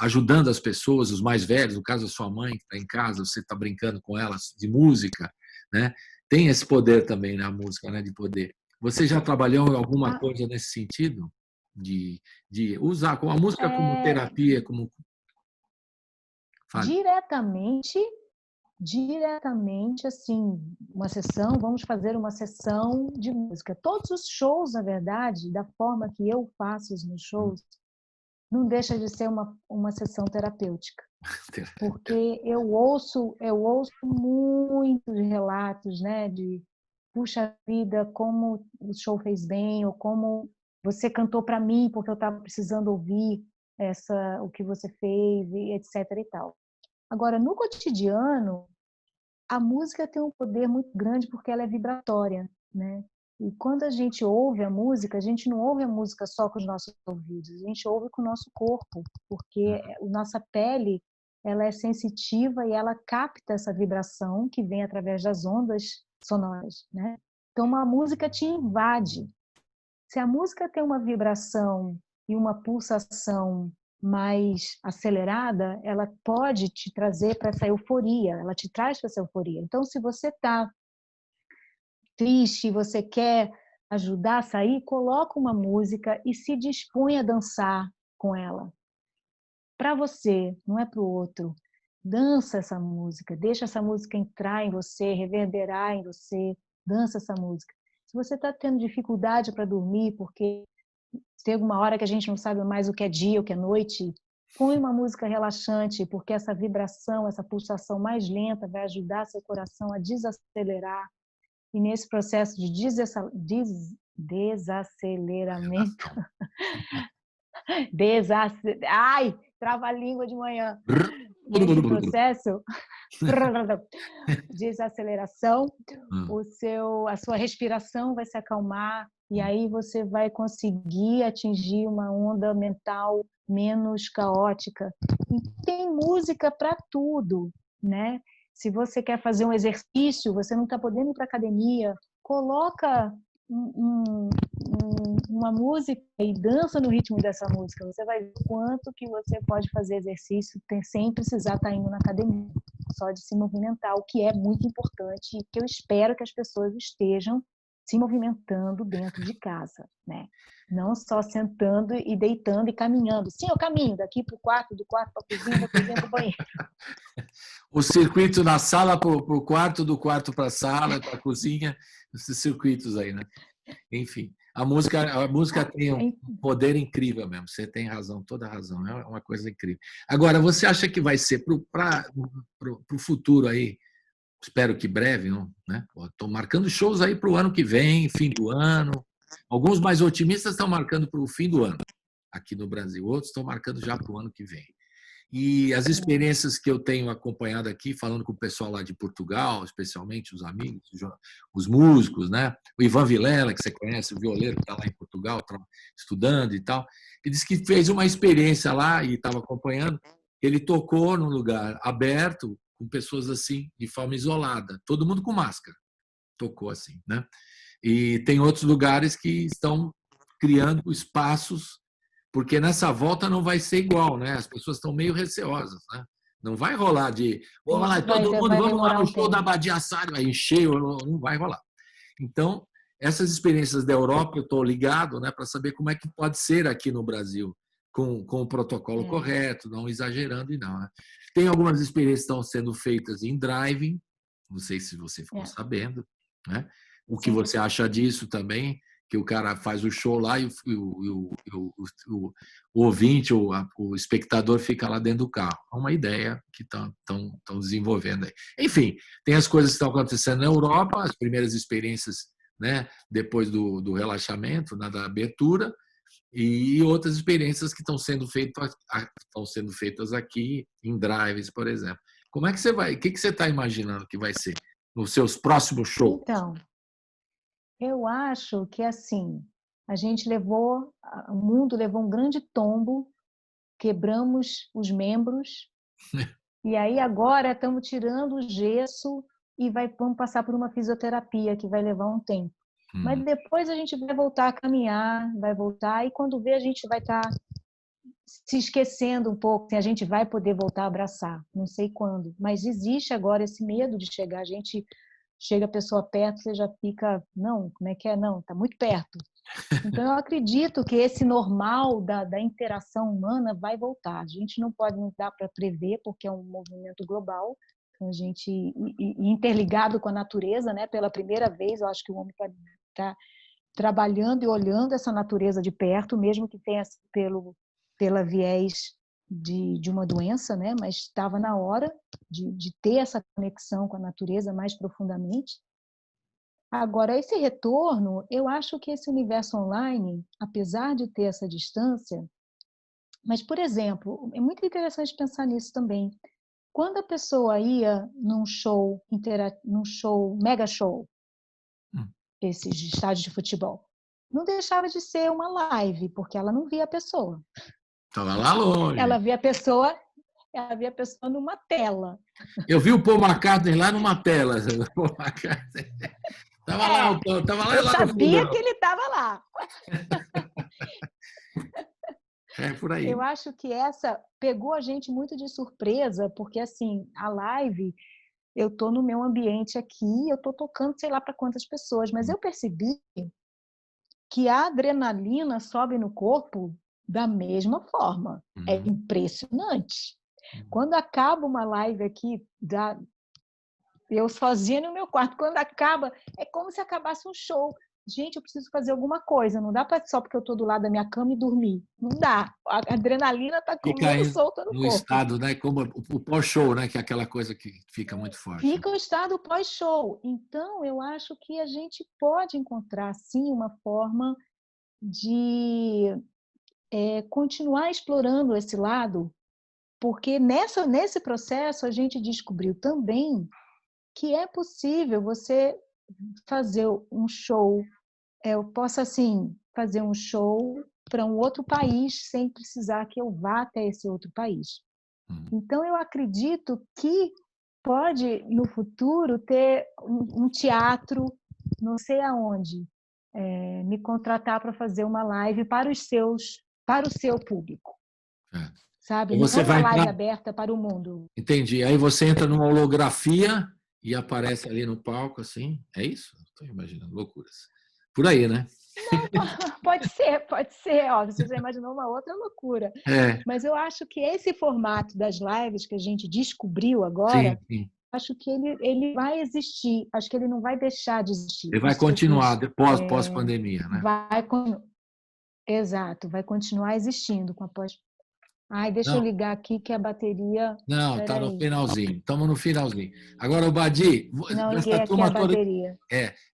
ajudando as pessoas, os mais velhos, no caso da sua mãe, que está em casa, você está brincando com elas de música, né? Tem esse poder também na música, né? De poder. Você já trabalhou em alguma coisa nesse sentido? De usar a música como terapia, como... Diretamente, assim, vamos fazer uma sessão de música. Todos os shows, na verdade, da forma que eu faço os meus shows, não deixa de ser uma sessão terapêutica. Porque eu ouço muitos relatos, né, de puxa vida, como o show fez bem, ou como você cantou para mim porque eu estava precisando ouvir o que você fez, e etc. e tal. Agora, no cotidiano, a música tem um poder muito grande porque ela é vibratória, né? E quando a gente ouve a música, a gente não ouve a música só com os nossos ouvidos, a gente ouve com o nosso corpo, porque a nossa pele, ela é sensitiva e ela capta essa vibração que vem através das ondas sonoras, né? Então, a música te invade. Se a música tem uma vibração e uma pulsação mais acelerada, ela pode te trazer para essa euforia, ela te traz para essa euforia. Então, se você está triste, você quer ajudar a sair, coloca uma música e se dispõe a dançar com ela. Para você, não é para o outro. Dança essa música, deixa essa música entrar em você, reverberar em você, dança essa música. Se você está tendo dificuldade para dormir, porque chega uma hora que a gente não sabe mais o que é dia, o que é noite, põe uma música relaxante, porque essa vibração, essa pulsação mais lenta vai ajudar seu coração a desacelerar. E nesse processo de desaceleramento... Ai, trava a língua de manhã. Nesse processo de desaceleração, a sua respiração vai se acalmar e aí você vai conseguir atingir uma onda mental menos caótica. E tem música para tudo, né? Se você quer fazer um exercício, você não está podendo ir para a academia, coloca uma música e dança no ritmo dessa música. Você vai ver quanto que você pode fazer exercício sem precisar estar indo na academia, só de se movimentar, o que é muito importante e que eu espero que as pessoas estejam se movimentando dentro de casa, né? Não só sentando e deitando e caminhando. Sim, eu caminho daqui para o quarto, do quarto para a cozinha, da cozinha para o banheiro. O circuito na sala para o quarto, do quarto para a sala, para a cozinha, esses circuitos aí, né? Enfim, a música tem um poder incrível mesmo. Você tem razão, toda a razão. É uma coisa incrível. Agora, você acha que vai ser para o futuro aí? Espero que breve, não, né? Estou marcando shows aí para o ano que vem, fim do ano. Alguns mais otimistas estão marcando para o fim do ano, aqui no Brasil. Outros estão marcando já para o ano que vem. E as experiências que eu tenho acompanhado aqui, falando com o pessoal lá de Portugal, especialmente os amigos, os músicos, né? O Ivan Vilela, que você conhece, o violeiro que está lá em Portugal, estudando e tal, ele disse que fez uma experiência lá e estava acompanhando. Ele tocou num lugar aberto, com pessoas assim, de forma isolada, todo mundo com máscara. Tocou assim, né? E tem outros lugares que estão criando espaços, porque nessa volta não vai ser igual, né? As pessoas estão meio receosas, né? Não vai rolar de vamos lá, todo mundo, vamos lá no show da Badia Assad, vai encher, não vai rolar. Então, essas experiências da Europa, eu estou ligado, né, para saber como é que pode ser aqui no Brasil, com o protocolo correto, não exagerando e não. Né? Tem algumas experiências que estão sendo feitas em driving, não sei se você ficou sabendo, né? O que você acha disso também? Que o cara faz o show lá e o ouvinte, o espectador fica lá dentro do carro. É uma ideia que estão desenvolvendo aí. Enfim, tem as coisas que estão acontecendo na Europa, as primeiras experiências, né, depois do relaxamento, da abertura, e outras experiências que estão sendo feitas aqui em drives, por exemplo. Como é que você vai? O que você está imaginando que vai ser nos seus próximos shows? Então, eu acho que assim, o mundo levou um grande tombo, quebramos os membros, e aí agora estamos tirando o gesso e vamos passar por uma fisioterapia que vai levar um tempo. Mas depois a gente vai voltar a caminhar, vai voltar, e quando vê a gente vai estar se esquecendo um pouco, a gente vai poder voltar a abraçar, não sei quando. Mas existe agora esse medo de chegar, chega a pessoa perto, você já fica, não, como é que é? Não, está muito perto. Então, eu acredito que esse normal da interação humana vai voltar. A gente não dar para prever, porque é um movimento global, a gente interligado com a natureza, né? Pela primeira vez, eu acho que o homem está trabalhando e olhando essa natureza de perto, mesmo que tenha pela viés de uma doença, né? Mas estava na hora de ter essa conexão com a natureza mais profundamente. Agora, esse retorno, eu acho que esse universo online, apesar de ter essa distância, mas, por exemplo, é muito interessante pensar nisso também. Quando a pessoa ia num mega show, esses de estádio de futebol, não deixava de ser uma live, porque ela não via a pessoa. Estava lá longe. Ela via a pessoa numa tela. Eu vi o Paul McCartney lá numa tela. Paul McCartney. Estava lá eu sabia que ele estava lá. É por aí. Eu acho que essa pegou a gente muito de surpresa, porque assim, a live, eu estou no meu ambiente aqui, eu estou tocando sei lá para quantas pessoas, mas eu percebi que a adrenalina sobe no corpo da mesma forma. É impressionante. Quando acaba uma live aqui, eu sozinha no meu quarto, quando acaba, é como se acabasse um show. Gente, eu preciso fazer alguma coisa. Não dá para só porque eu estou do lado da minha cama e dormir. Não dá. A adrenalina está comendo solta no corpo. No estado, né? Como o pós-show, né? Que é aquela coisa que fica muito forte. Fica o estado pós-show. Então, eu acho que a gente pode encontrar, sim, uma forma de continuar explorando esse lado, porque nesse processo a gente descobriu também que é possível você fazer um show, eu posso assim fazer um show para um outro país sem precisar que eu vá até esse outro país. Então eu acredito que pode no futuro ter um teatro, não sei aonde, me contratar para fazer uma live para o seu público. Sabe? Não é uma live aberta para o mundo. Entendi. Aí você entra numa holografia e aparece ali no palco, assim. É isso? Estou imaginando loucuras. Por aí, né? Pode ser. Ó, você já imaginou uma outra loucura. É, Mas eu acho que esse formato das lives que a gente descobriu sim, agora, sim. acho que ele vai existir. Acho que ele não vai deixar de existir. Ele vai As pessoas, continuar depois, pós-pandemia, né? exato, vai continuar existindo com a pós. Ai, deixa eu Não, ligar aqui que a bateria. não, tá no Peraí. finalzinho. Estamos no finalzinho. Agora, o Badi, Não, liguei essa aqui a turma toda, bateria.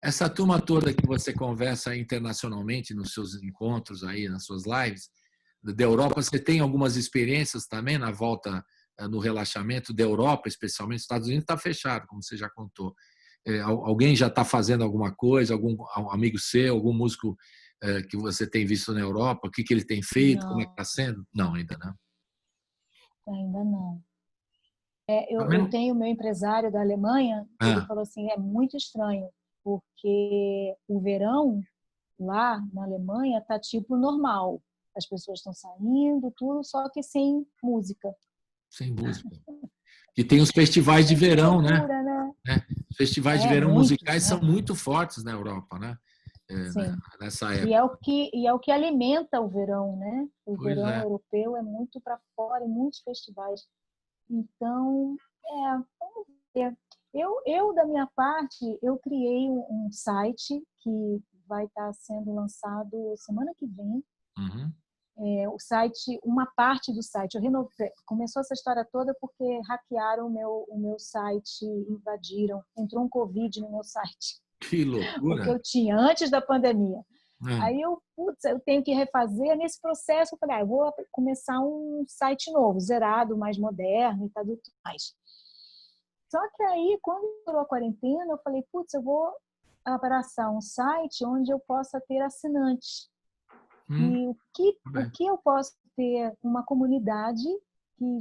essa turma toda que você conversa internacionalmente nos seus encontros aí, nas suas lives da Europa, você tem algumas experiências também na volta no relaxamento da Europa, especialmente os Estados Unidos está fechado, como você já contou. Alguém já está fazendo alguma coisa, algum amigo seu, algum músico que você tem visto na Europa, o que ele tem feito, como é que Não, está sendo? Não, ainda não. ainda não. Tá Eu vendo? tenho meu empresário da Alemanha, ele Ah, falou assim, é muito estranho, porque o verão lá na Alemanha tá tipo normal. As pessoas estão saindo, tudo, só que sem música. sem música. E tem os festivais de Que verão, né? loucura, né? Os festivais de verão Muitos, musicais né? são muito fortes na Europa, né? Sim. Nessa E época. é o que alimenta o verão, né? O Pois verão é. europeu é muito para fora, em muitos festivais. Então, vamos ver. Da minha parte, eu criei um site que vai estar sendo lançado semana que vem. Uhum. O site, uma parte do site, eu renovei. Começou essa história toda porque hackearam o meu site, invadiram, entrou um Covid no meu site, Que o que loucura. eu tinha antes da pandemia. É. Aí eu tenho que refazer. Nesse processo, eu falei, eu vou começar um site novo, zerado, mais moderno e tudo mais. Só que aí, quando estourou a quarentena, eu falei, eu vou abraçar um site onde eu possa ter assinantes. E o que eu posso ter uma comunidade que,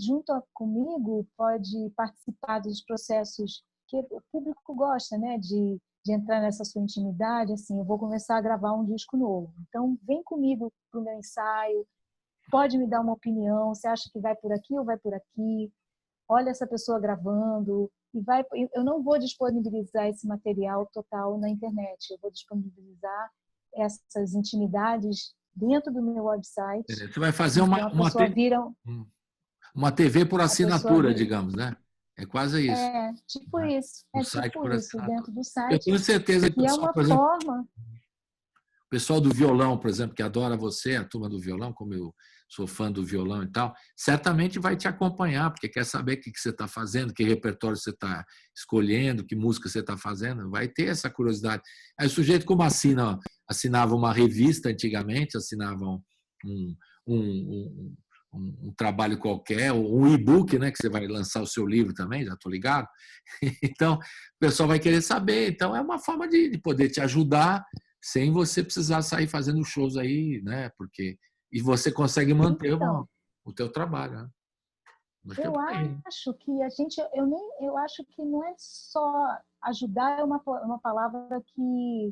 comigo, pode participar dos processos que o público gosta, né? De entrar nessa sua intimidade. Assim, eu vou começar a gravar um disco novo. Então, vem comigo para o meu ensaio, pode me dar uma opinião, você acha que vai por aqui ou vai por aqui? Olha essa pessoa gravando. Eu não vou disponibilizar esse material total na internet, eu vou disponibilizar essas intimidades dentro do meu website. Você vai fazer Então, uma TV por a pessoa assinatura, vira, digamos, né? É quase isso. Né? Um site por dentro assinatura. do Eu site. tenho certeza que o E é pessoal, uma por exemplo, forma. o pessoal do violão, por exemplo, que adora você, a turma do violão, como eu sou fã do violão e tal, certamente vai te acompanhar, porque quer saber o que você está fazendo, que repertório você está escolhendo, que música você está fazendo, vai ter essa curiosidade. Aí o sujeito, como assinava uma revista antigamente, assinavam um, um, um trabalho qualquer, um e-book, né, que você vai lançar o seu livro também, já estou ligado. Então, o pessoal vai querer saber. Então, é uma forma de poder te ajudar sem você precisar sair fazendo shows aí, né? E você consegue manter Então, o teu trabalho, né? Acho que é eu por aí. acho que eu acho que não é só ajudar, é uma palavra que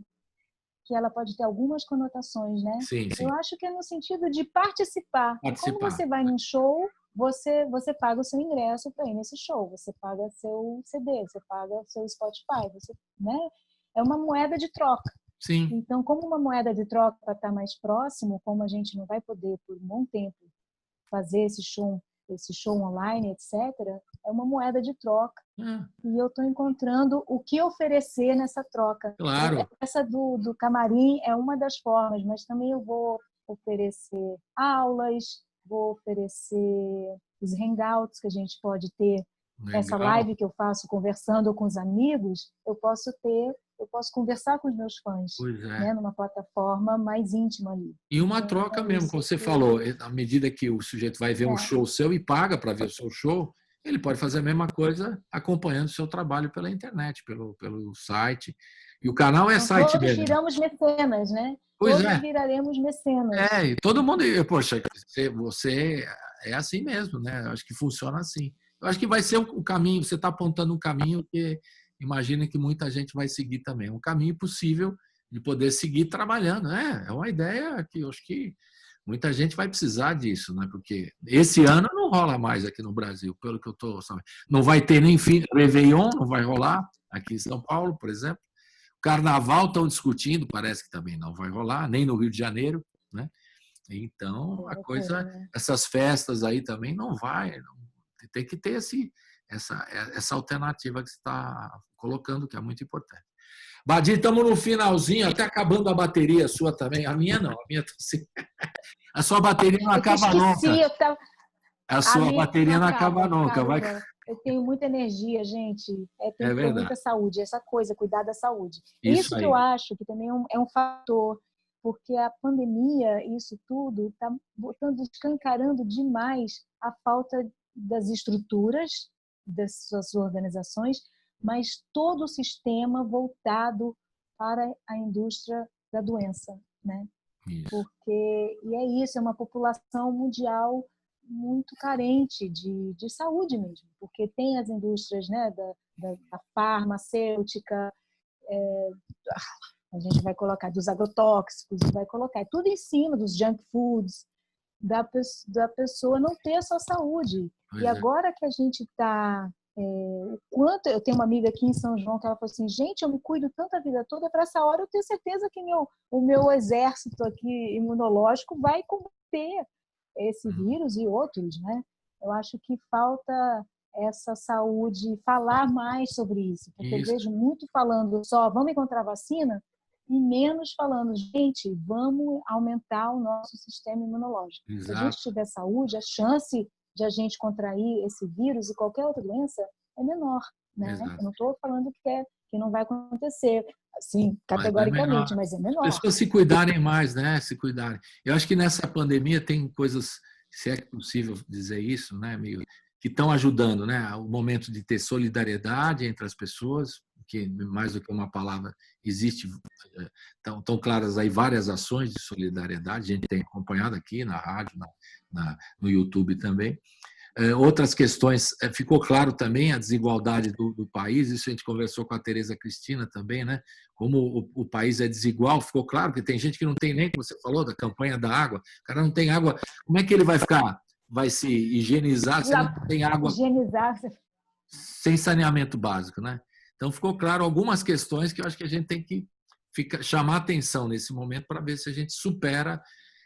ela pode ter algumas conotações, né? Sim, sim. Eu acho que é no sentido de participar. Como Participar. você vai num show, você paga o seu ingresso para ir nesse show, você paga seu CD, você paga o seu Spotify, né? É uma moeda de troca. Sim. Então, como uma moeda de troca está mais próximo, como a gente não vai poder por um bom tempo fazer esse show online, etc., é uma moeda de troca. E eu estou encontrando o que oferecer nessa troca. Claro. Essa do camarim é uma das formas, mas também eu vou oferecer aulas, vou oferecer os hangouts que a gente pode ter. Legal. Essa live que eu faço conversando com os amigos, eu posso conversar com os meus fãs, né, numa plataforma mais íntima ali. E uma troca mesmo, como você falou, à medida que o sujeito vai ver um show seu e paga para ver o seu show, ele pode fazer a mesma coisa acompanhando o seu trabalho pela internet, pelo site. E o canal é site todos mesmo. Viramos mecenas, né? Pois todos viraremos mecenas. E todo mundo, poxa, você é assim mesmo, né? Eu acho que funciona assim. Eu acho que vai ser o caminho, você está apontando um caminho que imagina que muita gente vai seguir também. Um caminho possível de poder seguir trabalhando. É uma ideia que eu acho que muita gente vai precisar disso, né? Porque esse ano não rola mais aqui no Brasil, pelo que eu estou sabendo. Não vai ter nem Réveillon, não vai rolar aqui em São Paulo, por exemplo. Carnaval estão discutindo, parece que também não vai rolar, nem no Rio de Janeiro, né? Então, a coisa, essas festas aí também não vai. Tem que ter essa alternativa que você está colocando, que é muito importante. Badir, estamos no finalzinho, até acabando a bateria sua também. A minha não, a minha tá assim. A sua bateria não acaba nunca. A sua bateria não acaba nunca. Vai... Eu tenho muita energia, gente. Tem que ter muita saúde. Essa coisa, cuidar da saúde. Isso que eu acho que também é um fator, porque a pandemia, isso tudo, está escancarando demais a falta das estruturas das suas organizações, mas todo o sistema voltado para a indústria da doença, né? E é isso, é uma população mundial muito carente de saúde mesmo, porque tem as indústrias, né, da farmacêutica, a gente vai colocar dos agrotóxicos, vai colocar tudo em cima dos junk foods, da pessoa não ter a sua saúde. E agora que a gente está... eu tenho uma amiga aqui em São João que ela falou assim, gente, eu me cuido tanto a vida toda, para essa hora eu tenho certeza que o meu exército aqui imunológico vai combater esse vírus e outros, né? Eu acho que falta essa saúde, falar mais sobre isso, porque eu vejo muito falando só, vamos encontrar vacina, e menos falando, gente, vamos aumentar o nosso sistema imunológico. Se a gente tiver saúde, a chance de a gente contrair esse vírus e qualquer outra doença é menor, né? Eu não estou falando que não vai acontecer, assim, categoricamente, mas é menor. As pessoas se cuidarem mais, né? Se cuidarem. Eu acho que nessa pandemia tem coisas, se é possível dizer isso, né, amigo, que estão ajudando, né? O momento de ter solidariedade entre as pessoas, que mais do que uma palavra existe, estão claras aí várias ações de solidariedade, a gente tem acompanhado aqui na rádio, no YouTube também. Outras questões, ficou claro também a desigualdade do país, isso a gente conversou com a Tereza Cristina também, né? Como o país é desigual, ficou claro que tem gente que não tem nem, como você falou, da campanha da água, o cara não tem água, como é que ele vai se higienizar se não tem água sem saneamento básico, né? Então ficou claro algumas questões que eu acho que a gente tem que chamar atenção nesse momento para ver se a gente supera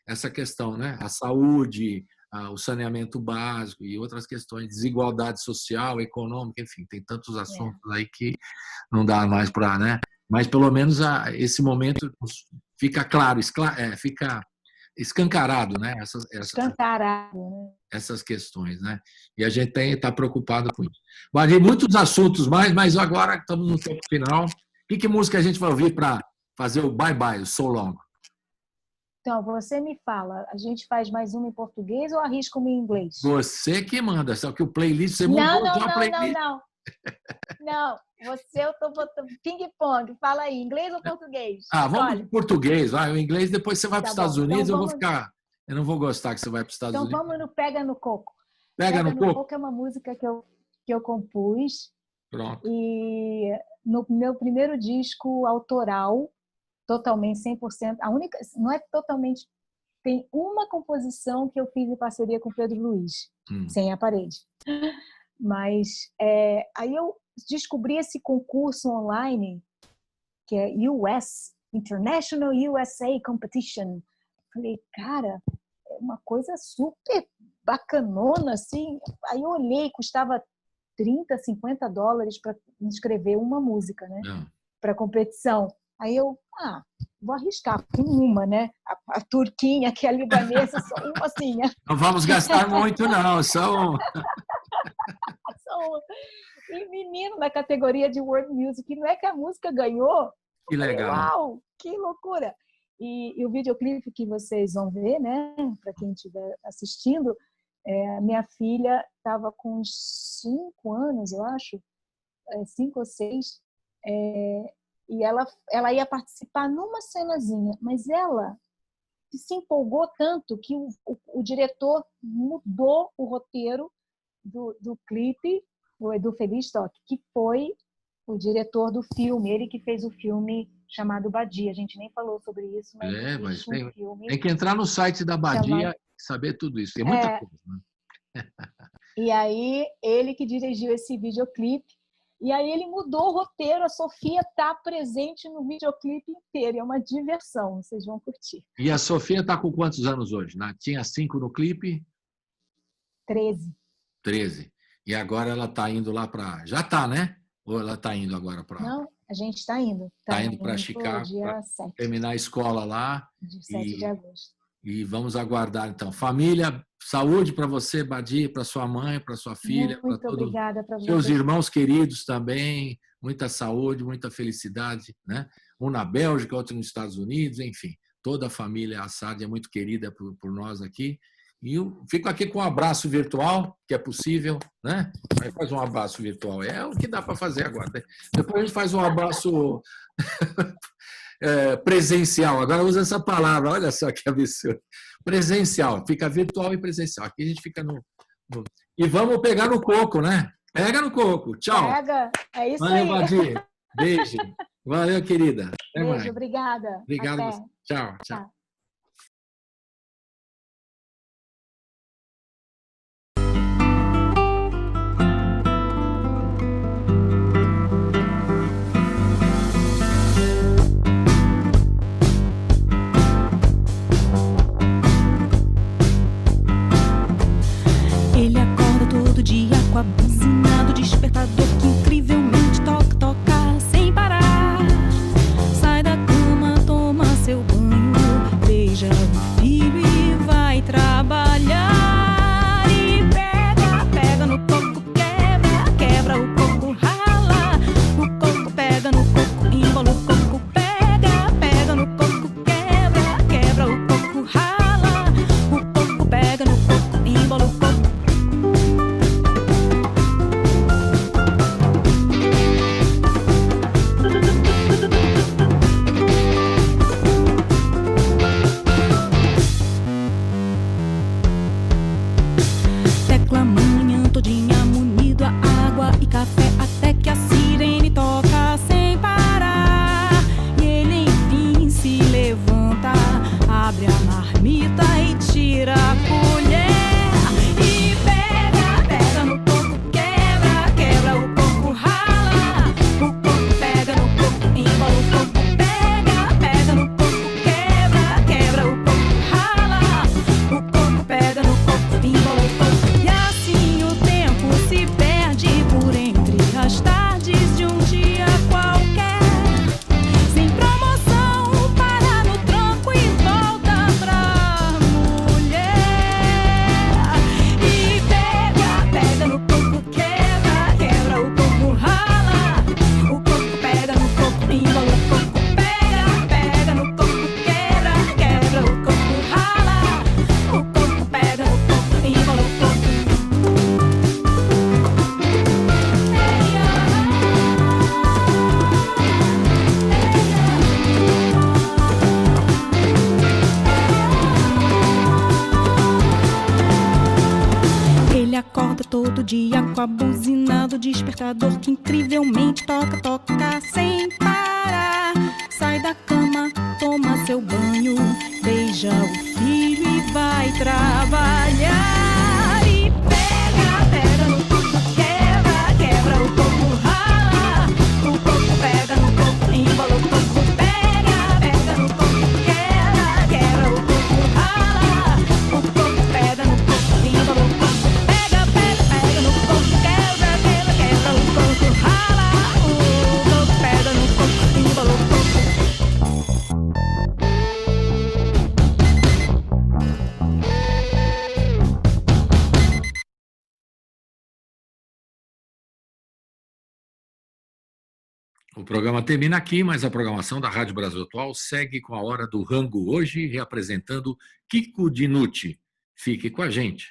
essa questão, né? A saúde, o saneamento básico e outras questões, desigualdade social, econômica, enfim, tem tantos assuntos aí que não dá mais para, né? Mas pelo menos esse momento fica claro, fica escancarado, né? Essas questões, né? E a gente está preocupado com isso. Badir, muitos assuntos mais, mas agora estamos no tempo final. Que música a gente vai ouvir para fazer o bye-bye, o so long? Então, você me fala, a gente faz mais uma em português ou arrisca uma em inglês? Você que manda, só que o playlist você mudou a playlist. Não, eu tô botando ping-pong. Fala aí, inglês ou português? Vamos em português. O inglês depois você vai para os Estados Unidos, então eu não vou gostar que você vai para os Estados Unidos. Então vamos no Pega no Coco. Pega no Coco é uma música que eu compus. Pronto. E no meu primeiro disco autoral, totalmente 100%, a única, não é totalmente, tem uma composição que eu fiz em parceria com o Pedro Luiz, Sem a Parede. Mas aí eu descobri esse concurso online, que é International USA Competition. Falei, cara, é uma coisa super bacanona, assim. Aí eu olhei, custava $30, $50 para inscrever uma música, né? Para competição. Aí eu, vou arriscar com uma, né? A turquinha, que é a libanesa, só uma assim. Não vamos gastar muito, não. Só uma. E menino, na categoria de World Music, não é que a música ganhou? Que legal. Uau, que loucura! E o videoclipe que vocês vão ver, né? Para quem estiver assistindo, minha filha estava com uns 5 anos, eu acho, 5 ou 6, e ela ia participar numa cenazinha, mas ela se empolgou tanto que o diretor mudou o roteiro do clipe, o Edu Feliz Toque, que foi o diretor do filme, ele que fez o filme chamado Badia. A gente nem falou sobre isso, mas tem que entrar no site da Badia e saber tudo isso. Tem muita coisa, né? E aí, ele que dirigiu esse videoclipe, E aí ele mudou o roteiro, a Sofia está presente no videoclipe inteiro. É uma diversão, vocês vão curtir. E a Sofia está com quantos anos hoje? Tinha 5 no clipe? 13. 13. E agora ela está indo lá para... Já está, né? Ou ela está indo agora para... Não, a gente está indo. Está indo para Chicago, dia 7. Terminar a escola lá. Dia 7 de agosto. E vamos aguardar, então. Família, saúde para você, Badi, para sua mãe, para sua filha, para todos obrigada para você. Seus irmãos queridos também. Muita saúde, muita felicidade, né? Um na Bélgica, outro nos Estados Unidos, enfim. Toda a família Assad é muito querida por nós aqui. E eu fico aqui com um abraço virtual, que é possível, né? Aí faz um abraço virtual. É o que dá para fazer agora. Depois a gente faz um abraço presencial. Agora usa essa palavra, olha só que absurdo. Presencial, fica virtual e presencial. Aqui a gente fica no... E vamos pegar no coco, né? Pega no coco. Tchau. Pega, é isso Valeu, aí. Badi. Beijo. Valeu, querida. Até Beijo, mais. obrigada. Obrigado. Até. Tchau, tchau. Ele acorda todo dia com a buzina do despertador que incrivelmente toca, toca sem parar. Sai da cama, toma seu banho, beija o filho e vai trabalhar. E pega, pega no coco, quebra, quebra o coco, rala. O coco pega no coco, embola o coco, pega, pega no coco, quebra, quebra o coco, rala. O coco pega no coco, embola o coco. Tecla manhã todinha munido a água e café até que a sirene toca sem parar. E ele enfim se levanta, abre a marmita e tira a colher. E pega, pega no coco, quebra, quebra o coco, rala. O coco pega no coco, embola o coco, pega, pega no coco, quebra, quebra o coco, rala. O coco pega no coco, embola o coco. E assim o tempo se perde por entre as tardes de um dia qualquer. Sem promoção, para no tronco e volta pra mulher. E pega, pega no coco, quebra, quebra o coco, rala. O coco pega no coco, embola o coco, pega, pega no coco, quebra, quebra o coco, rala. O coco pega no coco, embola o coco. Ele acorda todo dia com a buzina do despertador que incrivelmente toca, toca sem parar. Sai da cama, toma seu banho, beija o filho e vai trabalhar. E pega, pega no coco, quebra, quebra o coco, rala. O coco pega no coco, embola o coco, pega, pega no coco, quebra, quebra o coco, rala. O coco pega no coco, embola o coco, pega, pega, pega no coco, quebra, quebra, quebra o coco, rala. O coco pega no coco, embola o coco. O programa termina aqui, mas a programação da Rádio Brasil Atual segue com a Hora do Rango hoje, reapresentando Kiko Dinucci. Fique com a gente.